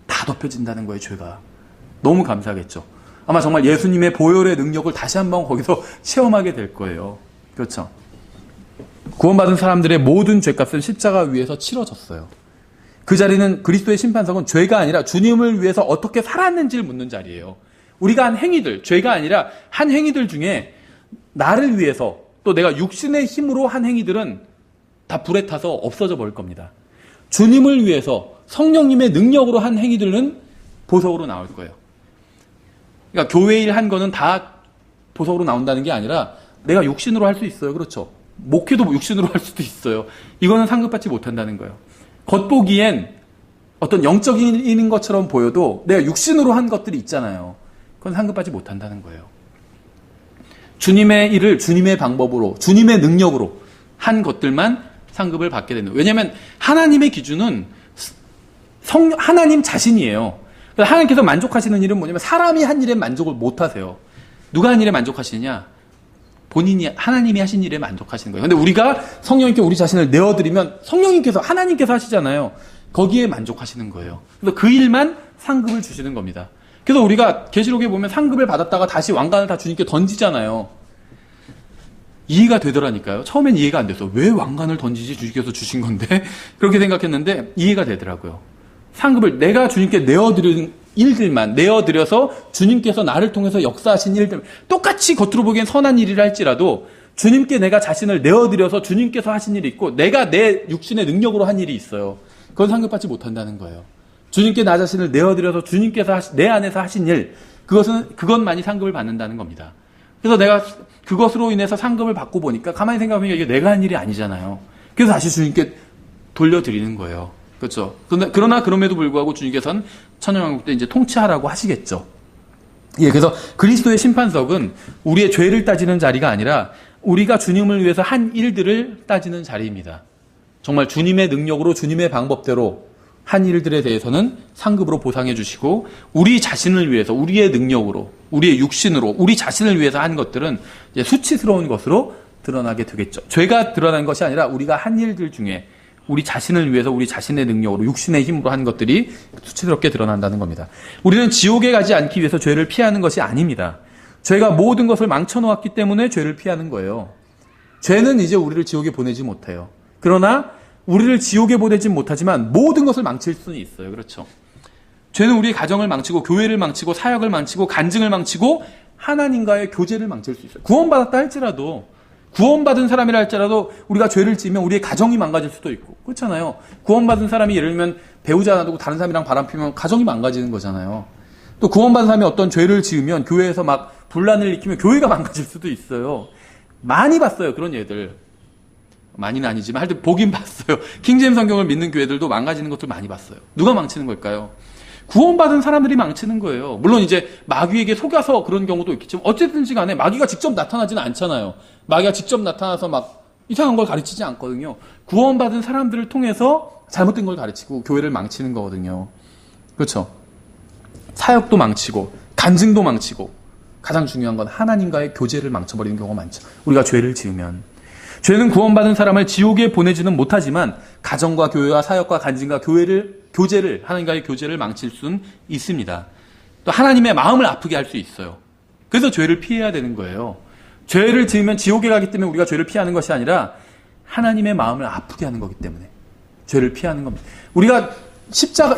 A: 다 덮여진다는 거예요, 죄가. 너무 감사하겠죠. 아마 정말 예수님의 보혈의 능력을 다시 한번 거기서 체험하게 될 거예요. 그렇죠. 구원받은 사람들의 모든 죄값은 십자가 위에서 치러졌어요. 그 자리는 그리스도의 심판석은 죄가 아니라 주님을 위해서 어떻게 살았는지를 묻는 자리예요. 우리가 한 행위들, 죄가 아니라 한 행위들 중에 나를 위해서 또 내가 육신의 힘으로 한 행위들은 다 불에 타서 없어져 버릴 겁니다. 주님을 위해서 성령님의 능력으로 한 행위들은 보석으로 나올 거예요. 그러니까 교회 일 한 거는 다 보석으로 나온다는 게 아니라 내가 육신으로 할 수 있어요. 그렇죠. 목회도 육신으로 할 수도 있어요. 이거는 상급받지 못한다는 거예요. 겉보기엔 어떤 영적인 것처럼 보여도 내가 육신으로 한 것들이 있잖아요. 그건 상급받지 못한다는 거예요. 주님의 일을 주님의 방법으로, 주님의 능력으로 한 것들만 상급을 받게 되는 거예요. 왜냐하면 하나님의 기준은 하나님 자신이에요. 하나님께서 만족하시는 일은 뭐냐면 사람이 한 일에 만족을 못하세요. 누가 한 일에 만족하시느냐? 본인이, 하나님이 하신 일에 만족하시는 거예요. 근데 우리가 성령님께 우리 자신을 내어드리면 성령님께서, 하나님께서 하시잖아요. 거기에 만족하시는 거예요. 그래서 그 일만 상급을 주시는 겁니다. 그래서 우리가 계시록에 보면 상급을 받았다가 다시 왕관을 다 주님께 던지잖아요. 이해가 되더라니까요. 처음엔 이해가 안 됐어. 왜 왕관을 던지지? 주님께서 주신 건데. 그렇게 생각했는데 이해가 되더라고요. 상급을 내가 주님께 내어드리는 일들만, 내어드려서 주님께서 나를 통해서 역사하신 일들, 똑같이 겉으로 보기엔 선한 일이라 할지라도 주님께 내가 자신을 내어드려서 주님께서 하신 일이 있고 내가 내 육신의 능력으로 한 일이 있어요. 그건 상급받지 못한다는 거예요. 주님께 나 자신을 내어드려서 주님께서 내 안에서 하신 일, 그것만이 상급을 받는다는 겁니다. 그래서 내가 그것으로 인해서 상급을 받고 보니까 가만히 생각해보면 이게 내가 한 일이 아니잖아요. 그래서 다시 주님께 돌려드리는 거예요. 그렇죠. 그러나 그럼에도 불구하고 주님께서는 천년왕국 때 이제 통치하라고 하시겠죠. 예, 그래서 그리스도의 심판석은 우리의 죄를 따지는 자리가 아니라 우리가 주님을 위해서 한 일들을 따지는 자리입니다. 정말 주님의 능력으로 주님의 방법대로 한 일들에 대해서는 상급으로 보상해 주시고 우리 자신을 위해서 우리의 능력으로 우리의 육신으로 우리 자신을 위해서 한 것들은 이제 수치스러운 것으로 드러나게 되겠죠. 죄가 드러난 것이 아니라 우리가 한 일들 중에 우리 자신을 위해서 우리 자신의 능력으로 육신의 힘으로 한 것들이 수치스럽게 드러난다는 겁니다. 우리는 지옥에 가지 않기 위해서 죄를 피하는 것이 아닙니다. 죄가 모든 것을 망쳐놓았기 때문에 죄를 피하는 거예요. 죄는 이제 우리를 지옥에 보내지 못해요. 그러나 우리를 지옥에 보내지 못하지만 모든 것을 망칠 수는 있어요. 그렇죠. 죄는 우리의 가정을 망치고 교회를 망치고 사역을 망치고 간증을 망치고 하나님과의 교제를 망칠 수 있어요. 구원받았다 할지라도 구원받은 사람이라 할지라도 우리가 죄를 지으면 우리의 가정이 망가질 수도 있고 그렇잖아요. 구원받은 사람이 예를 들면 배우자 놔두고 다른 사람이랑 바람피면 가정이 망가지는 거잖아요. 또 구원받은 사람이 어떤 죄를 지으면 교회에서 막 분란을 일으키면 교회가 망가질 수도 있어요. 많이 봤어요. 그런 예들. 많이는 아니지만 하여튼 보긴 봤어요. 킹제임스 성경을 믿는 교회들도 망가지는 것들 많이 봤어요. 누가 망치는 걸까요? 구원받은 사람들이 망치는 거예요. 물론 이제 마귀에게 속여서 그런 경우도 있겠지만 어쨌든지 간에 마귀가 직접 나타나지는 않잖아요. 마귀가 직접 나타나서 막 이상한 걸 가르치지 않거든요. 구원받은 사람들을 통해서 잘못된 걸 가르치고 교회를 망치는 거거든요. 그렇죠? 사역도 망치고 간증도 망치고 가장 중요한 건 하나님과의 교제를 망쳐버리는 경우가 많죠. 우리가 죄를 지으면. 죄는 구원받은 사람을 지옥에 보내지는 못하지만 가정과 교회와 사역과 간증과 교제를 하나님과의 교제를 망칠 수는 있습니다. 또 하나님의 마음을 아프게 할 수 있어요. 그래서 죄를 피해야 되는 거예요. 죄를 지으면 지옥에 가기 때문에 우리가 죄를 피하는 것이 아니라 하나님의 마음을 아프게 하는 거기 때문에 죄를 피하는 겁니다. 우리가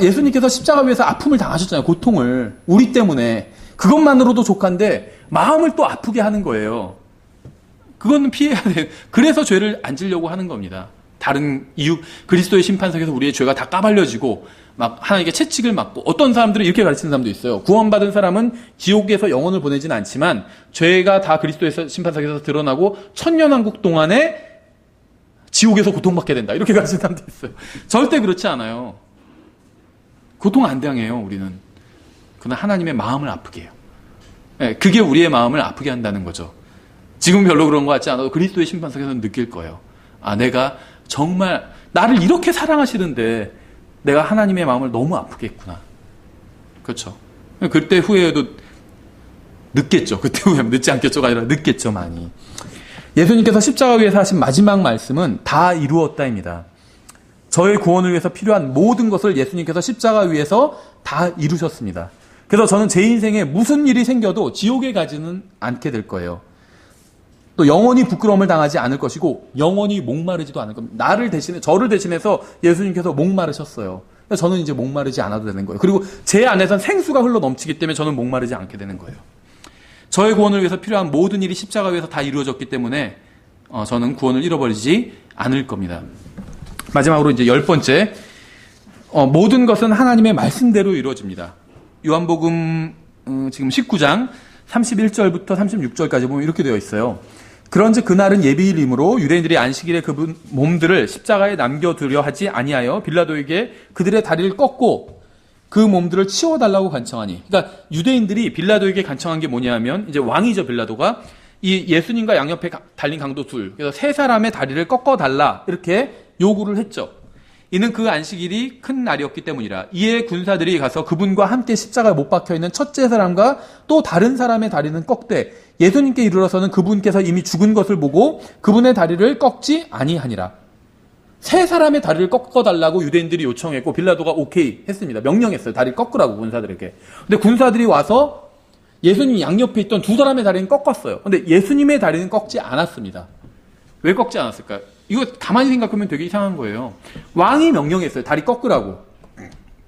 A: 예수님께서 십자가 위에서 아픔을 당하셨잖아요. 고통을. 우리 때문에. 그것만으로도 족한데 마음을 또 아프게 하는 거예요. 그거는 피해야 돼요. 그래서 죄를 안 지려고 하는 겁니다. 다른 이유, 그리스도의 심판석에서 우리의 죄가 다 까발려지고 막 하나님께 채찍을 맞고 어떤 사람들은 이렇게 가르치는 사람도 있어요. 구원받은 사람은 지옥에서 영혼을 보내지는 않지만 죄가 다 그리스도의 심판석에서 드러나고 천년왕국 동안에 지옥에서 고통받게 된다. 이렇게 가르치는 사람도 있어요. 절대 그렇지 않아요. 고통 안 당해요. 우리는. 그러나 하나님의 마음을 아프게 해요. 네, 그게 우리의 마음을 아프게 한다는 거죠. 지금 별로 그런 것 같지 않아도 그리스도의 심판석에서는 느낄 거예요. 아, 내가 정말 나를 이렇게 사랑하시는데 내가 하나님의 마음을 너무 아프게 했구나. 그렇죠. 그때 후에도 늦겠죠. 그때 후에 늦지 않겠죠가 아니라 늦겠죠, 많이. 예수님께서 십자가 위에서 하신 마지막 말씀은 다 이루었다입니다. 저의 구원을 위해서 필요한 모든 것을 예수님께서 십자가 위에서 다 이루셨습니다. 그래서 저는 제 인생에 무슨 일이 생겨도 지옥에 가지는 않게 될 거예요. 또 영원히 부끄러움을 당하지 않을 것이고 영원히 목마르지도 않을 겁니다. 저를 대신해서 예수님께서 목마르셨어요. 그래서 저는 이제 목마르지 않아도 되는 거예요. 그리고 제 안에선 생수가 흘러 넘치기 때문에 저는 목마르지 않게 되는 거예요. 저의 구원을 위해서 필요한 모든 일이 십자가 위에서 다 이루어졌기 때문에 저는 구원을 잃어버리지 않을 겁니다. 마지막으로 이제 10번째, 모든 것은 하나님의 말씀대로 이루어집니다. 요한복음 지금 19장 31절부터 36절까지 보면 이렇게 되어 있어요. 그런즉 그날은 예비일이므로 유대인들이 안식일에 그분 몸들을 십자가에 남겨두려 하지 아니하여 빌라도에게 그들의 다리를 꺾고 그 몸들을 치워달라고 간청하니. 그러니까 유대인들이 빌라도에게 간청한 게 뭐냐면, 이제 왕이죠, 빌라도가. 이 예수님과 양옆에 달린 강도 둘, 그래서 세 사람의 다리를 꺾어달라, 이렇게 요구를 했죠. 이는 그 안식일이 큰 날이었기 때문이라. 이에 군사들이 가서 그분과 함께 십자가에 못 박혀있는 첫째 사람과 또 다른 사람의 다리는 꺾되 예수님께 이르러서는 그분께서 이미 죽은 것을 보고 그분의 다리를 꺾지 아니하니라. 세 사람의 다리를 꺾어달라고 유대인들이 요청했고 빌라도가 오케이 했습니다. 명령했어요. 다리를 꺾으라고 군사들에게. 근데 군사들이 와서 예수님 양옆에 있던 두 사람의 다리는 꺾었어요. 근데 예수님의 다리는 꺾지 않았습니다. 왜 꺾지 않았을까요? 이거 가만히 생각하면 되게 이상한 거예요. 왕이 명령했어요. 다리 꺾으라고.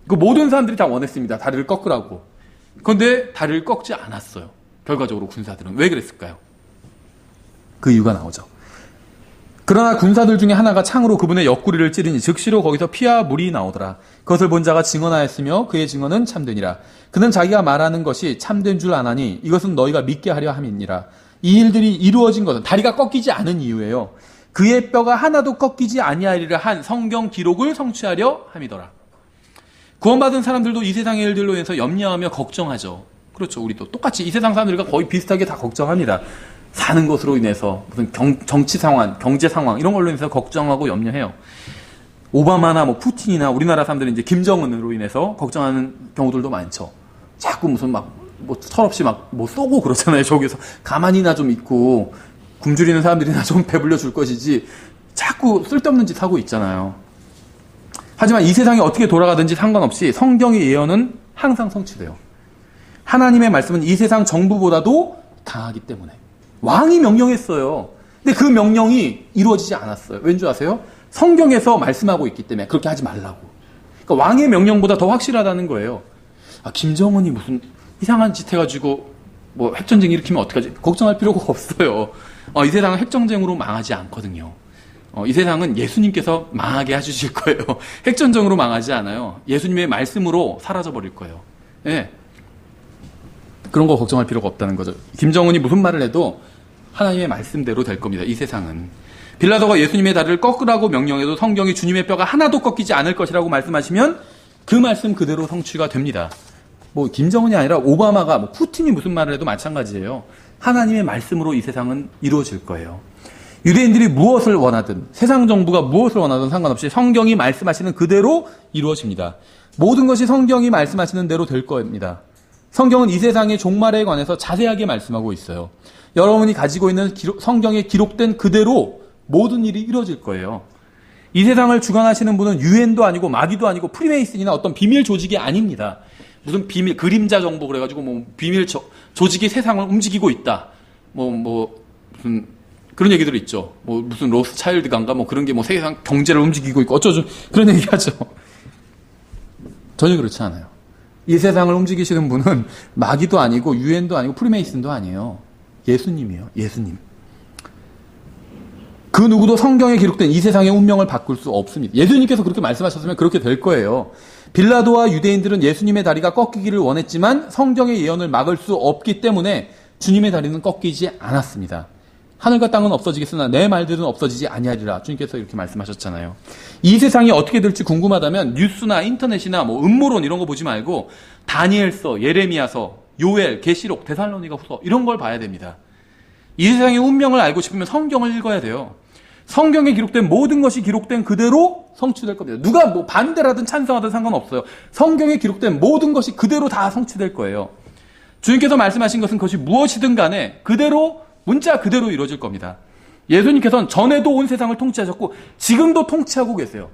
A: 그 모든 사람들이 다 원했습니다. 다리를 꺾으라고. 그런데 다리를 꺾지 않았어요. 결과적으로 군사들은. 왜 그랬을까요? 그 이유가 나오죠. 그러나 군사들 중에 하나가 창으로 그분의 옆구리를 찌르니 즉시로 거기서 피와 물이 나오더라. 그것을 본 자가 증언하였으며 그의 증언은 참되니라. 그는 자기가 말하는 것이 참된 줄 아나니 이것은 너희가 믿게 하려 함이니라. 이 일들이 이루어진 것은 다리가 꺾이지 않은 이유예요. 그의 뼈가 하나도 꺾이지 아니하리라 한 성경 기록을 성취하려 함이더라. 구원받은 사람들도 이 세상의 일들로 인해서 염려하며 걱정하죠. 그렇죠. 우리도 똑같이 이 세상 사람들과 거의 비슷하게 다 걱정합니다. 사는 것으로 인해서 무슨 정치 상황, 경제 상황 이런 걸로 인해서 걱정하고 염려해요. 오바마나 뭐 푸틴이나 우리나라 사람들은 이제 김정은으로 인해서 걱정하는 경우들도 많죠. 자꾸 무슨 뭐 철없이 뭐 쏘고 그러잖아요. 저기서 가만히나 좀 있고 굶주리는 사람들이나 좀 배불려 줄 것이지 자꾸 쓸데없는 짓 하고 있잖아요. 하지만 이 세상이 어떻게 돌아가든지 상관없이 성경의 예언은 항상 성취돼요. 하나님의 말씀은 이 세상 정부보다도 강하기 때문에. 왕이 명령했어요. 근데 그 명령이 이루어지지 않았어요. 왠지 아세요? 성경에서 말씀하고 있기 때문에 그렇게 하지 말라고. 그러니까 왕의 명령보다 더 확실하다는 거예요. 김정은이 무슨 이상한 짓 해가지고 뭐 핵전쟁 일으키면 어떡하지? 걱정할 필요가 없어요. 이 세상은 핵전쟁으로 망하지 않거든요. 이 세상은 예수님께서 망하게 해주실 거예요. 핵전쟁으로 망하지 않아요. 예수님의 말씀으로 사라져버릴 거예요. 예. 그런 거 걱정할 필요가 없다는 거죠. 김정은이 무슨 말을 해도 하나님의 말씀대로 될 겁니다. 이 세상은. 빌라도가 예수님의 다리를 꺾으라고 명령해도 성경이 주님의 뼈가 하나도 꺾이지 않을 것이라고 말씀하시면 그 말씀 그대로 성취가 됩니다. 뭐 김정은이 아니라 오바마가 뭐 푸틴이 무슨 말을 해도 마찬가지예요. 하나님의 말씀으로 이 세상은 이루어질 거예요. 유대인들이 무엇을 원하든 세상 정부가 무엇을 원하든 상관없이 성경이 말씀하시는 그대로 이루어집니다. 모든 것이 성경이 말씀하시는 대로 될 겁니다. 성경은 이 세상의 종말에 관해서 자세하게 말씀하고 있어요. 여러분이 가지고 있는 성경에 기록된 그대로 모든 일이 이루어질 거예요. 이 세상을 주관하시는 분은 유엔도 아니고 마귀도 아니고 프리메이슨이나 어떤 비밀 조직이 아닙니다. 무슨 비밀 그림자 정보 그래가지고 뭐 비밀 조직이 세상을 움직이고 있다. 무슨 그런 얘기들 있죠. 뭐 무슨 로스차일드간가 뭐 그런 게 뭐 세상 경제를 움직이고 있고 어쩌죠 그런 얘기하죠. 전혀 그렇지 않아요. 이 세상을 움직이시는 분은 마귀도 아니고 유엔도 아니고 프리메이슨도 아니에요. 예수님이에요. 예수님. 그 누구도 성경에 기록된 이 세상의 운명을 바꿀 수 없습니다. 예수님께서 그렇게 말씀하셨으면 그렇게 될 거예요. 빌라도와 유대인들은 예수님의 다리가 꺾이기를 원했지만 성경의 예언을 막을 수 없기 때문에 주님의 다리는 꺾이지 않았습니다. 하늘과 땅은 없어지겠으나 내 말들은 없어지지 아니하리라. 주님께서 이렇게 말씀하셨잖아요. 이 세상이 어떻게 될지 궁금하다면 뉴스나 인터넷이나 뭐 음모론 이런 거 보지 말고 다니엘서, 예레미야서, 요엘, 계시록, 데살로니가후서 이런 걸 봐야 됩니다. 이 세상의 운명을 알고 싶으면 성경을 읽어야 돼요. 성경에 기록된 모든 것이 기록된 그대로 성취될 겁니다. 누가 뭐 반대라든 찬성하든 상관없어요. 성경에 기록된 모든 것이 그대로 다 성취될 거예요. 주님께서 말씀하신 것은 그것이 무엇이든 간에 그대로 문자 그대로 이루어질 겁니다. 예수님께서는 전에도 온 세상을 통치하셨고 지금도 통치하고 계세요.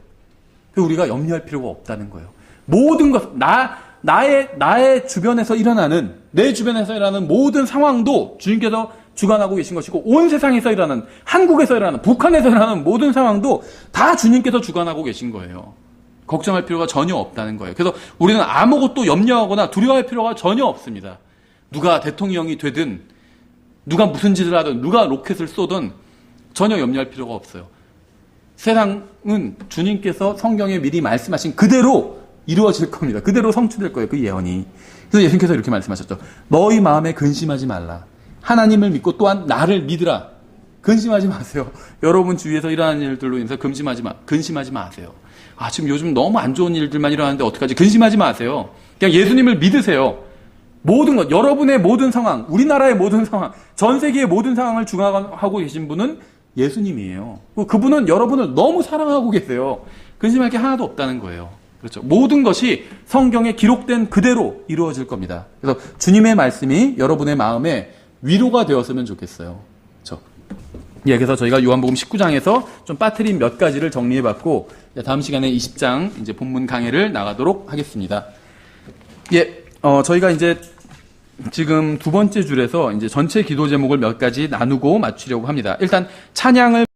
A: 우리가 염려할 필요가 없다는 거예요. 모든 것, 나의 주변에서 일어나는, 내 주변에서 일어나는 모든 상황도 주님께서 주관하고 계신 것이고, 온 세상에서 일어나는, 한국에서 일어나는, 북한에서 일어나는 모든 상황도 다 주님께서 주관하고 계신 거예요. 걱정할 필요가 전혀 없다는 거예요. 그래서 우리는 아무것도 염려하거나 두려워할 필요가 전혀 없습니다. 누가 대통령이 되든, 누가 무슨 짓을 하든, 누가 로켓을 쏘든 전혀 염려할 필요가 없어요. 세상은 주님께서 성경에 미리 말씀하신 그대로 이루어질 겁니다. 그대로 성취될 거예요. 그 예언이. 그래서 예수님께서 이렇게 말씀하셨죠. 너희 마음에 근심하지 말라. 하나님을 믿고 또한 나를 믿으라. 근심하지 마세요. 여러분 주위에서 일어나는 일들로 인해서 근심하지 마세요. 지금 요즘 너무 안 좋은 일들만 일어나는데 어떡하지? 근심하지 마세요. 그냥 예수님을 믿으세요. 모든 것, 여러분의 모든 상황, 우리나라의 모든 상황, 전 세계의 모든 상황을 주관하고 계신 분은 예수님이에요. 그분은 여러분을 너무 사랑하고 계세요. 근심할 게 하나도 없다는 거예요. 그렇죠. 모든 것이 성경에 기록된 그대로 이루어질 겁니다. 그래서 주님의 말씀이 여러분의 마음에 위로가 되었으면 좋겠어요. 그렇죠. 예, 그래서 저희가 요한복음 19장에서 좀 빠뜨린 몇 가지를 정리해봤고, 다음 시간에 20장 이제 본문 강해를 나가도록 하겠습니다. 예, 저희가 이제 지금 두 번째 줄에서 이제 전체 기도 제목을 몇 가지 나누고 맞추려고 합니다. 일단 찬양을